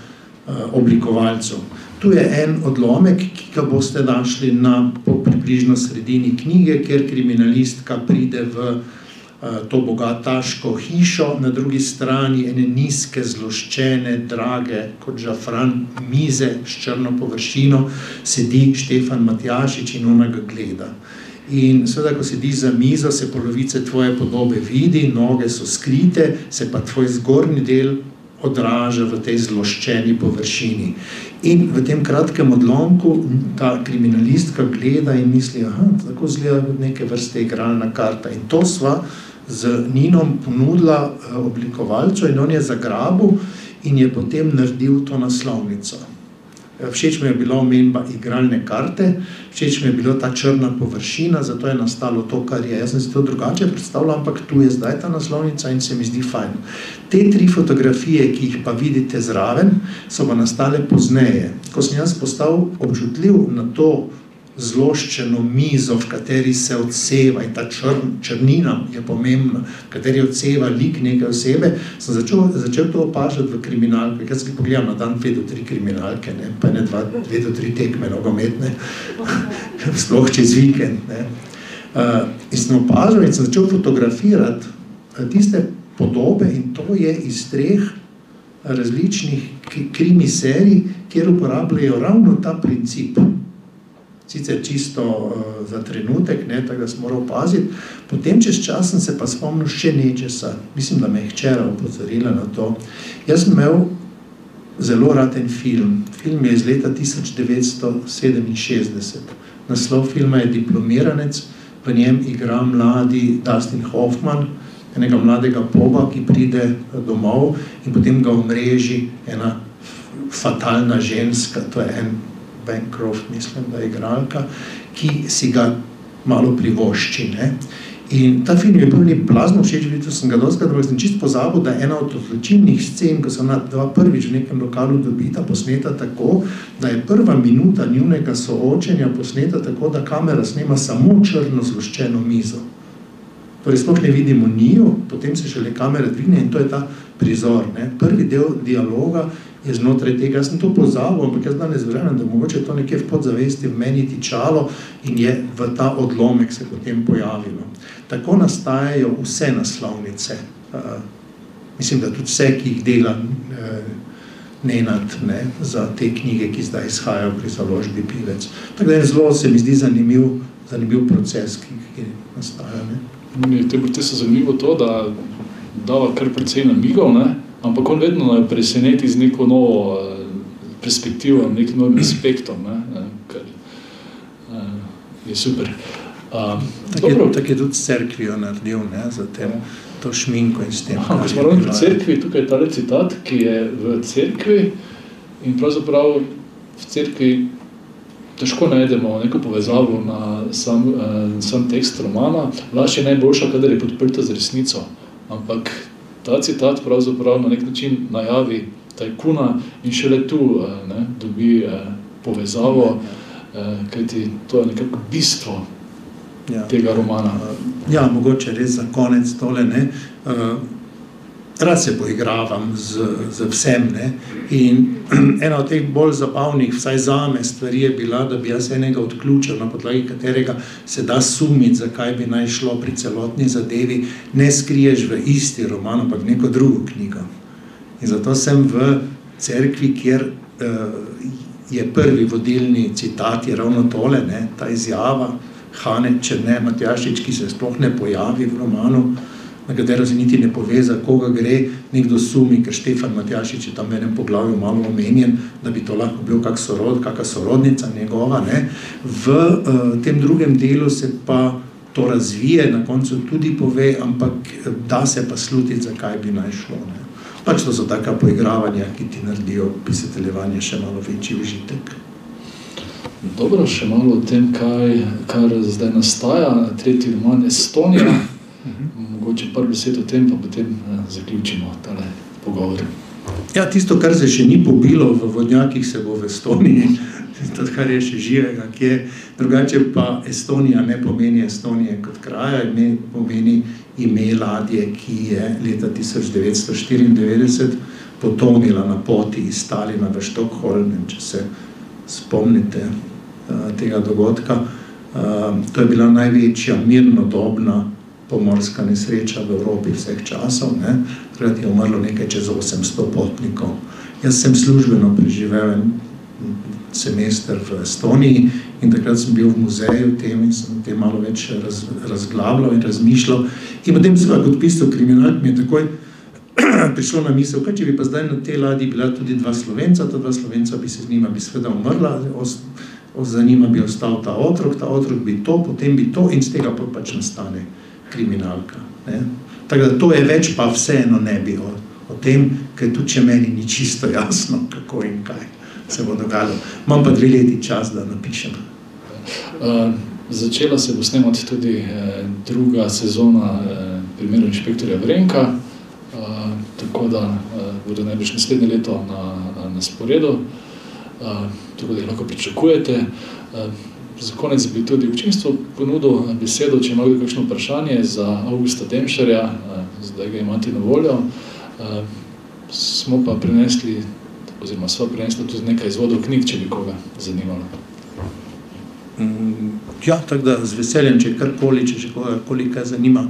oblikovalcu. Tu je en odlomek, ki ga boste našli po približno sredini knjige, kjer kriminalistka pride v to bogataško hišo, na drugi strani ene nizke, zloščene, drage, kot žafran, mize s črno površino, sedi Štefan Matjašič in ona ga gleda. In seveda, ko sedi za mizo, se polovice tvoje podobe vidi, noge so skrite, se pa tvoj zgornji del odraža v tej zloščeni površini. In v tem kratkem odlomku ta kriminalistka gleda in misli, tako izgleda neke vrste igralna karta. In to sva z Ninom ponudila oblikovalcu in on je zagrabil in je potem naredil to naslovnico. Všeč mi je bila omemba igralne karte, všeč mi je bila ta črna površina, zato je nastalo to, kar je. Jaz sem si to drugače predstavljal, ampak tu je zdaj ta naslovnica in se mi zdi fajn. Te 3 fotografije, ki jih pa vidite zraven, so pa nastale pozneje. Ko sem jaz postal občutljiv na to zloščeno mizo, v kateri se odseva in ta črnina je pomembna, v kateri odseva lik neke osebe, sem začel to opažati v kriminalkah. Jaz si pogledam na dan 2 do 3 kriminalke, pa ne 2 do 3 tekme nogometne, sploh čez vikend. In sem opažal in sem začel fotografirati tiste podobe in to je iz 3 različnih krimiserij, kjer uporabljajo ravno ta princip. Sicer čisto za trenutek, tako da sem moral paziti. Potem čez čas sem se pa spomnil še nečesa. Mislim, da me je hčera opozorila na to. Jaz sem imel zelo rad en film. Film je iz leta 1967. Naslov filma je Diplomiranec. V njem igra mladi Dustin Hoffman, enega mladega poba, ki pride domov in potem ga omreži ena fatalna ženska, to je en Bancroft, mislim, da je igralka, ki si ga malo privošči, ne. In ta film je bil mi blazno všeč, videl sem ga dostikrat, ampak sem čisto pozabil, da je ena od odločilnih scen, ko so dva prvič v nekem lokalu dobita, posneta tako, da je prva minuta njunega soočenja posneta tako, da kamera snema samo črno zloščeno mizo. Torej, sploh ne vidimo njiju, potem se šele kamera dvigne in to je ta prizor, ne. Prvi del dialoga je znotraj tega, jaz sem to pozabil, ampak jaz danes verjamem, da mogoče to nekje v podzavesti v meni tičalo in je v ta odlomek se potem pojavilo. Tako nastajajo vse naslovnice. Mislim, da tudi vse, ki jih dela Nenad, ne, za te knjige, ki zdaj izhajajo pri založbi Pivec. Tako da je zelo, se mi zdi zanimiv proces, ki nastaja, ne. Te so zanimivo to, da dava kar precej namigov, ne? Ampak on vedno preseneti z neko novo perspektivo, nekim novim aspektom, ne? Kar je super. Tako je tudi s cerkvijo naredil, ne? Za to šminko in s tem. Ko smo ravno pri cerkvi, tukaj je tale citat, ki je v cerkvi in pravzaprav v cerkvi težko najdemo neko povezavo na sam tekst romana. Laž je najboljša, kadar je podprta z resnico. Ampak ta citat pravzaprav na nek način najavi tajkuna in šele tu dobi povezavo, kajti to je nekako bistvo tega romana. Ja, mogoče res za konec tole, ne. Rad se poigravam z vsem, ne. In ena od teh bolj zabavnih, vsaj zame, stvari je bila, da bi jaz enega odključil, na podlagi katerega se da sumiti, zakaj bi naj šlo pri celotni zadevi, ne skriješ v isti roman, ampak neko drugo knjigo. In zato sem v cerkvi, kjer je prvi vodilni citat, je ravno tole, ne, ta izjava Hane Černe Matjašič, ki se sploh ne pojavi v romanu, na katero se niti ne pove, za koga gre, nekdo sumi, ker Štefan Matjašič je tam v enem poglavju malo omenjen, da bi to lahko bil kakšna sorodnica njegova, ne. V tem drugem delu se pa to razvije, na koncu tudi pove, ampak da se pa slutiti, zakaj bi naj šlo, ne. Pač to so taka poigravanja, ki ti naredijo pisateljevanje še malo večji užitek. Dobro, še malo o tem, kar zdaj nastaja, tretji roman Estonija. Mogoče par besed o tem, pa potem zaključimo tale pogovor. Ja, tisto, kar se še ni pobilo v vodnjakih, se bo v Estoniji, to, kar je še živega, ki je. Drugače pa Estonija ne pomeni Estonije kot kraja, pomeni ime ladje, ki je leta 1994 potonila na poti iz Stalina v Stockholm, če se spomnite tega dogodka. To je bila največja mirnodobna pomorska nesreča v Evropi vseh časov, ne. Takrat je umrlo nekaj čez 800 potnikov. Jaz sem službeno preživel semester v Estoniji in takrat sem bil v muzeju tem in sem tem malo več razglabljal in razmišljal. In potem seveda kot pisal kriminalk mi je takoj prišlo na misel, kaj če bi pa zdaj na tej ladji bila tudi dva Slovenca, ta dva Slovenca bi se z njima bi seveda umrla, za njima bi ostal ta otrok bi to, potem bi to in z tega pač nastane kriminalka, ne. Tako da to je več pa vseeno ne bi o tem, ker tudi če meni ni čisto jasno, kako in kaj se bo dogajalo. Imam pa 2 leti čas, da napišem. Začela se bo snemati tudi druga sezona Primerov inšpektorja Vrenka, tako da bodo najbrž naslednje leto na sporedu, tako da jih lahko pričakujete. Za konec bi tudi občinstvu ponudil besedo, če ima kakšno vprašanje za Avgusta Demšarja, zdaj ga imate na voljo. Smo pa prinesli, oziroma sva prinesla tudi nekaj izvodov knjig, če bi koga zanimalo. Ja, tako da z veseljem, če karkoli, če še kogarkoli kaj zanima.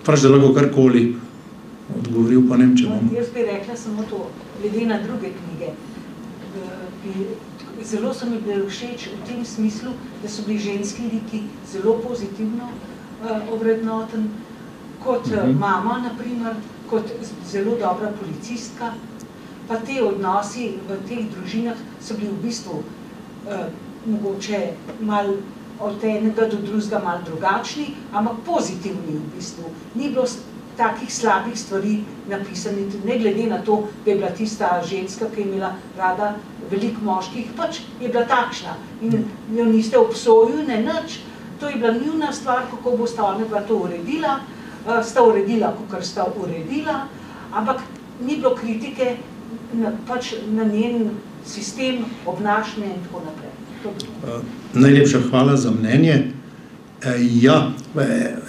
Praš, da lahko karkoli odgovoril, pa ne vem, če bom. Jaz bi rekla samo to, glede na druge knjige. Zelo so mi bile všeč v tem smislu, da so bili ženski liki zelo pozitivno ovrednoten, kot mama, naprimer, kot zelo dobra policistka, pa te odnosi v teh družinah so bili v bistvu mogoče malo od enega do drugega malo drugačni, ampak pozitivni v bistvu. Ni bilo takih slabih stvari napisani, ne glede na to, da je bila tista ženska, ki je imela rada veliko moških, pač je bila takšna in jo niste obsojili, ne nič. To je bila njuna stvar, kako bosta ona pa to uredila, sta uredila, kakor sta uredila, ampak ni bilo kritike pač na njen sistem obnašanja in tako naprej. Najlepša hvala za mnenje. Ja,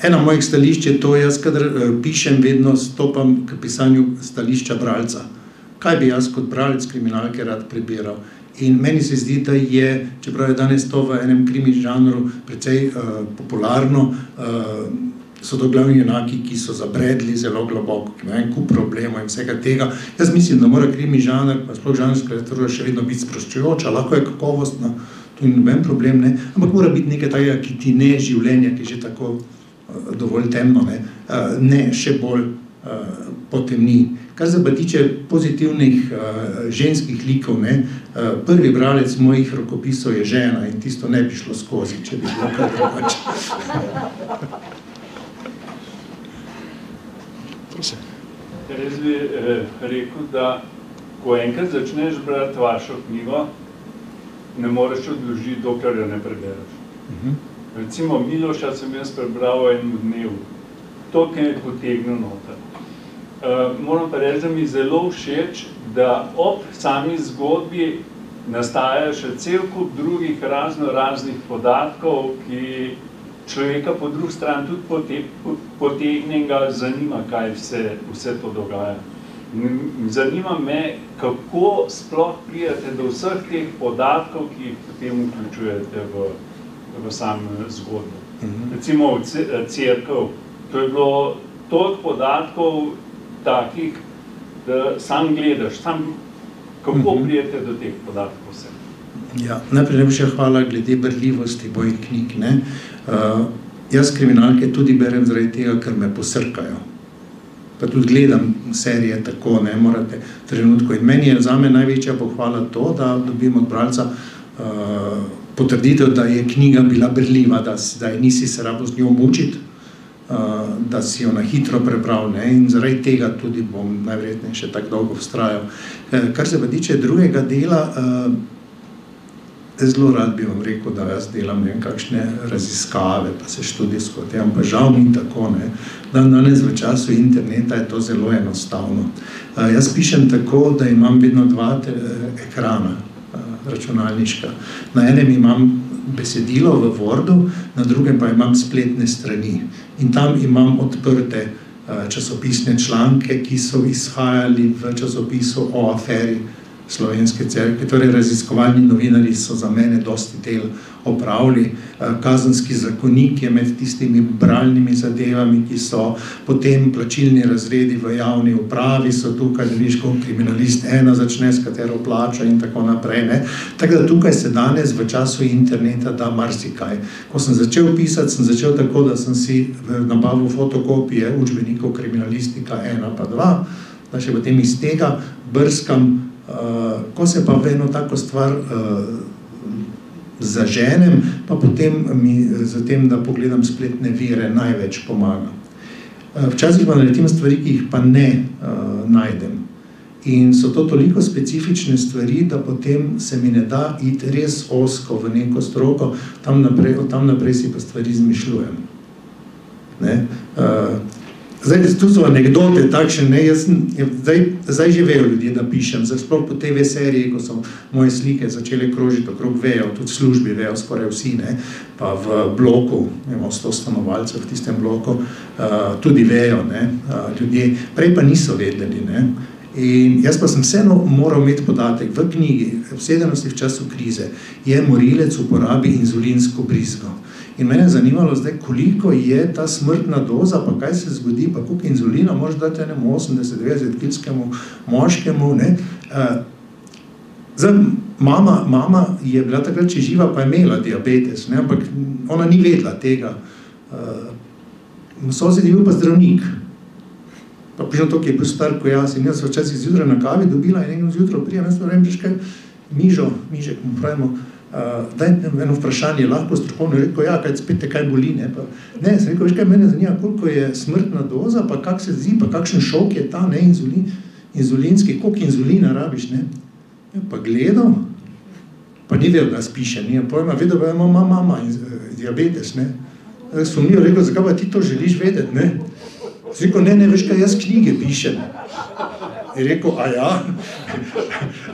ena mojih stališč je to, jaz kadar pišem, vedno stopam k pisanju stališča bralca. Kaj bi jaz kot bralec kriminalke rad prebiral? In meni se zdi, da je, čeprav je danes to v enem krimi žanru precej popularno, so to glavni junaki, ki so zabredli zelo globoko, ki imajo en kup problemov in vsega tega. Jaz mislim, da mora krimi žanr, pa sploh žanrska literatura še vedno biti sproščujoča, lahko je kakovostna, to ni noben problem, ne? Ampak mora biti nekaj takega, ki ti ne življenja, ki je že tako dovolj temno, ne še bolj potemni. Kar se pa tiče pozitivnih ženskih likov, prvi bralec mojih rokopisov je žena in tisto ne bi šlo skozi, če bi bilo kaj drugače. Jaz bi rekel, da ko enkrat začneš brati vašo knjigo, ne moreš odložiti, dokler jo ne prebereš. Recimo Miloša sem jaz prebral v enem dnevu. To, ki je potegnil noter. Moram pa reči, da mi zelo všeč, da ob sami zgodbi nastaja še cel kup drugih raznih podatkov, ki človeka po drugi strani tudi potegne in ga zanima, kaj vse to dogaja. Zanima me, kako sploh pridete do vseh teh podatkov, ki jih potem vključujete v samo zgodbo. Recimo cerkev, to je bilo toliko podatkov takih, da sam gledaš, kako pridete do teh podatkov vse. Ja, najprej najbolj hvala glede berljivosti mojih knjig. Jaz kriminalke tudi berem zaradi tega, ker me posrkajo. Pa tudi gledam serije tako, ne morate trenutko. In meni je zame največja pohvala to, da dobim od bralca potrditev, da je knjiga bila berljiva, da nisi se rabo z njo mučiti, da si jo na hitro prebral, in zaradi tega tudi bom najverjetneje še tako dolgo vztrajal. Kar se pa tiče drugega dela, zelo rad bi vam rekel, da jaz delam kakšne raziskave, pa se študijsko tem, pa žal ni tako, Danes v času interneta je to zelo enostavno. Jaz pišem tako, da imam vedno dva ekrana računalniška. Na enem imam besedilo v Wordu, na drugem pa imam spletne strani. In tam imam odprte časopisne članke, ki so izhajali v časopisu o aferi Slovenske cerkve. Torej, raziskovalni novinarji so za mene dosti del opravili. Kazenski zakonik je med tistimi bralnimi zadevami, ki so potem plačilni razredi v javni upravi, so tukaj, da vidiš, kot kriminalist ena začne, s katero plača in tako naprej. Tako da tukaj se danes v času interneta da marsikaj. Ko sem začel pisati, sem začel tako, da sem si nabavil fotokopije učbenikov kriminalistika 1 pa 2, da še potem iz tega brskam. Ko se pa v eno tako stvar zaženem, pa potem mi za tem, da pogledam spletne vire, največ pomaga. Včasih pa naletim stvari, ki jih pa ne najdem. In so to toliko specifične stvari, da potem se mi ne da iti res ozko v neko stroko, od tam naprej si pa stvari izmišljujem. Zdaj, tu so anekdote takšne, zdaj že vejo ljudje, da pišem, sploh po TV seriji, ko so moje slike začele krožiti okrog vejo, tudi v službi vejo skoraj vsi, pa v bloku, imamo 100 stanovalcev v tistem bloku, tudi vejo ljudje, prej pa niso vedeli. In jaz pa sem vseeno moral imeti podatek v knjigi, Obsedenosti v času krize, je morilec uporabi inzulinsko brizgo. In mene je zanimalo zdaj, koliko je ta smrtna doza, pa kaj se zgodi, pa koliko inzulina moraš dati enemu 80-90 kilskemu moškemu. Zdaj, mama je bila takrat, če živa, pa je imela diabetes, ampak ona ni vedela tega. Sosed je bil pa zdravnik. Pa prišel to, ki je bil star, ko jaz, in jaz včasih zjutraj na kavi dobila in nekaj zjutraj prijem, jaz pa vrem, Mižo, Mižek mu pravimo, daj eno vprašanje, lahko strokovno, rekel, ja, kaj spet te kaj boli, ne, pa, ne, sem rekel, veš kaj, mene zanima, koliko je smrtna doza, pa kak se zdi, pa kakšen šok je ta, ne, inzulinski, koliko inzulina rabiš, ne, ja, pa gledal, pa ni vedel, da spiše, ni pojma, vedel, da ima mama diabetes, ne, sumljivo rekel, zakaj pa ti to želiš vedeti, ne, sem rekel, ne, veš kaj, jaz knjige pišem, je rekel, a ja,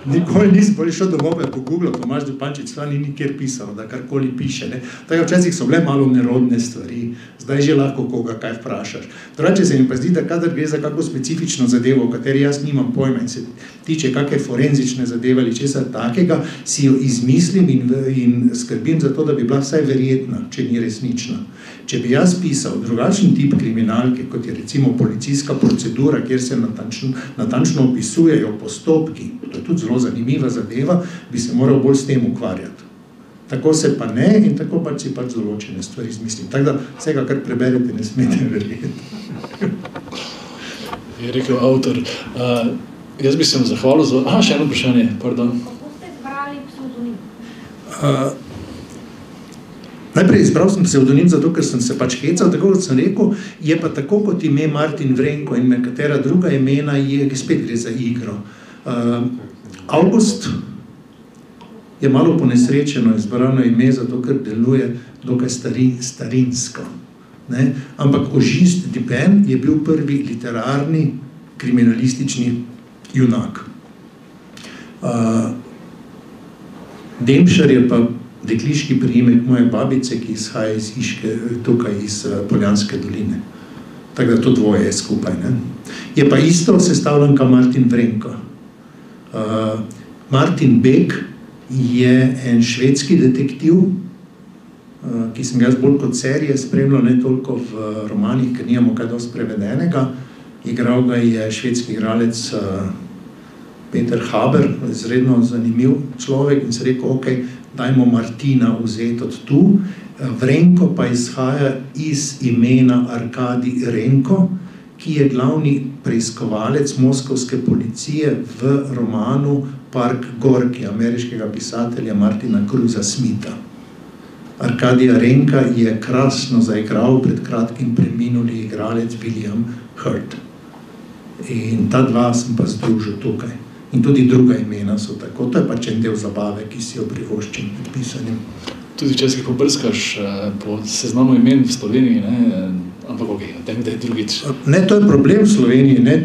nikoli nisem bolj šel domov, pa je pogooglal, Tomaž Zupančič, sva ni nikjer pisal, da karkoli piše, ne. Tako včasih so bile malo nerodne stvari, zdaj že lahko koga kaj vprašaš. Drugače se mi pa zdi, da kadar gre za kako specifično zadevo, v kateri jaz nimam pojma in se tiče kakšne forenzične zadeve ali česa takega, si jo izmislim in skrbim za to, da bi bila vsaj verjetna, če ni resnična. Če bi jaz pisal drugačen tip kriminalke, kot je recimo policijska procedura, kjer se natančno opisujejo postopki, to je tudi zelo zanimiva zadeva, bi se moral bolj s tem ukvarjati. Tako se pa ne in tako pač si pač določene stvari izmislim. Tako da vsega, kar preberete, ne smete verjeti. Je rekel avtor. Jaz bi se vam zahvalil za... še eno vprašanje, pardon. Kako ste izbrali psevdonim? Najprej izbral sem psevdonim zato, ker sem se pač hecal, tako kot sem rekel, je pa tako kot ime Martin Vrenko in katera druga imena, spet gre za igro. August je malo ponesrečeno izbrano ime, zato ker deluje dokaj starinsko. Ne? Ampak Auguste Dupin je bil prvi literarni, kriminalistični junak. Demšar je pa dekliški priimek moje babice, ki izhaja iz Iške, tukaj iz Poljanske doline. Tako da to dvoje je skupaj. Ne? Je pa isto sestavljanka Martin Vrenko. Martin Beck je en švedski detektiv, ki sem ga bolj kot serije spremljal, ne toliko v romanih, ker nimamo kaj dosti prevedenega. Igral ga je švedski igralec Peter Haber, izredno zanimiv človek in se rekel, ok, dajmo Martina vzeti od tu. Vrenko pa izhaja iz imena Arkadi Renko, ki je glavni preiskovalec moskovske policije v romanu Park Gorki, ameriškega pisatelja Martina Cruza Smitha. Arkadija Renka je krasno zaigral pred kratkim preminuli igralec William Hurt. In ta dva sem pa združil tukaj. In tudi druga imena so tako. To je pač en del zabave, ki si jo privoščim med pisanjem. Tudi včasih pobrskaš po seznamu imen v Sloveniji, ne? Ampak ok, tem, da je drugič. Ne, to je problem v Sloveniji. Ne?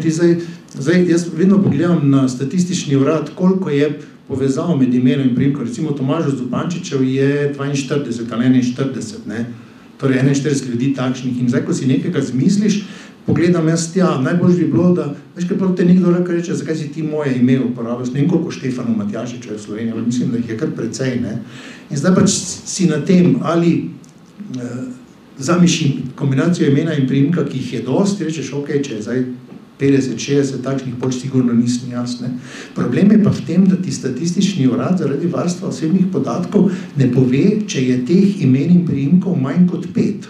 Zdaj, jaz vedno pogledam na statistični urad, koliko je povezal med imenom in priimkom. Recimo Tomažu Zupančičev je 42 ali 41, ne? Torej 41 ljudi takšnih. In zdaj, ko si nekega zmisliš, pogledam jaz, najbolj bi bilo, da, veš, kaj te nekdo reče, zakaj si ti moje ime uporabiš, ne vem koliko Štefanu Matjašiča je v Sloveniji, ali mislim, da jih je kar precej, ne. In zdaj pač si na tem, ali vzamiš kombinacijo imena in priimka, ki jih je dosti, rečeš, ok, če je zdaj 50-60 takšnih, pač sigurno nisem jasne. Problem je pa v tem, da ti statistični urad zaradi varstva osebnih podatkov ne pove, če je teh imen in priimkov manj kot 5.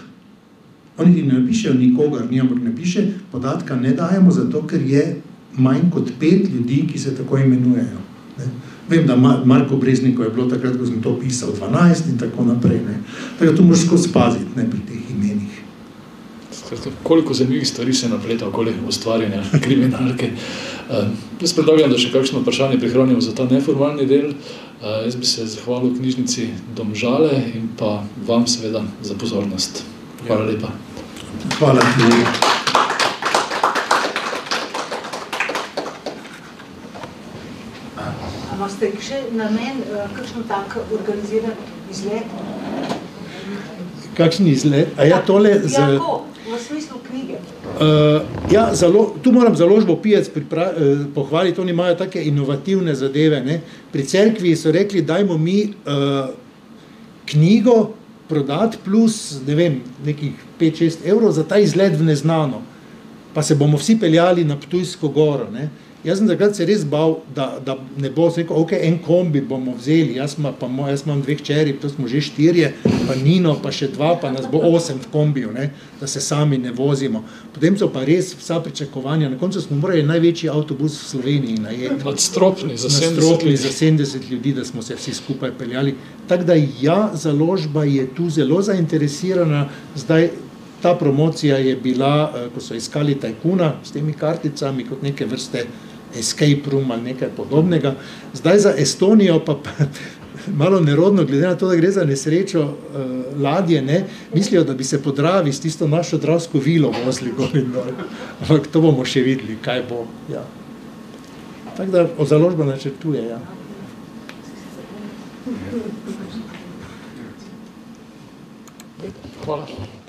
Oni ti ne napišejo nikogar, ampak ne piše, podatka ne dajemo zato, ker je manj kot 5 ljudi, ki se tako imenujejo. Ne? Vem, da Marko Breznikov je bilo takrat, ko sem to pisal, 12 in tako naprej. Ne? Tako tu moraš skozi paziti, ne, pri teh imenih. Koliko zanimivih stvari se napleta okoli ustvarjanja kriminalke. Jaz predlagam, da še kakšno vprašanje prihranimo za ta neformalni del. Jaz bi se zahvalil knjižnici Domžale in pa vam seveda za pozornost. Hvala lepa. Hvala tudi. Imate še namen, kakšno tak organiziran izlet? Kakšen izlet? A ja, tole... Jako, v smislu knjige. Ja, tu moram založbo Pijec pohvaliti, oni imajo take inovativne zadeve. Ne? Pri cerkvi so rekli, dajmo mi knjigo prodati plus, ne vem, nekih 5-6 evrov za ta izlet v neznano. Pa se bomo vsi peljali na Ptujsko goro. Ne? Jaz sem takrat se res bal, da ne bo rekel, ok, en kombi bomo vzeli, jaz imam 2 hčeri, to smo že 4, pa Nino, pa še 2, pa nas bo 8 v kombiju, ne, da se sami ne vozimo. Potem so pa res vsa pričakovanja, na koncu smo morali največji avtobus v Sloveniji najeti. Nadstropni za 70 ljudi, da smo se vsi skupaj peljali. Tako da ja, založba je tu zelo zainteresirana, zdaj ta promocija je bila, ko so iskali tajkuna s temi karticami, kot neke vrste escape room ali nekaj podobnega. Zdaj za Estonijo pa malo nerodno, glede na to, da gre za nesrečo ladje, ne, mislijo, da bi se po Dravi s tisto našo dravsko vilo vozili gor in dol. Ampak to bomo še videli, kaj bo. Ja. Tako da založba načrtuje, ja. Hvala.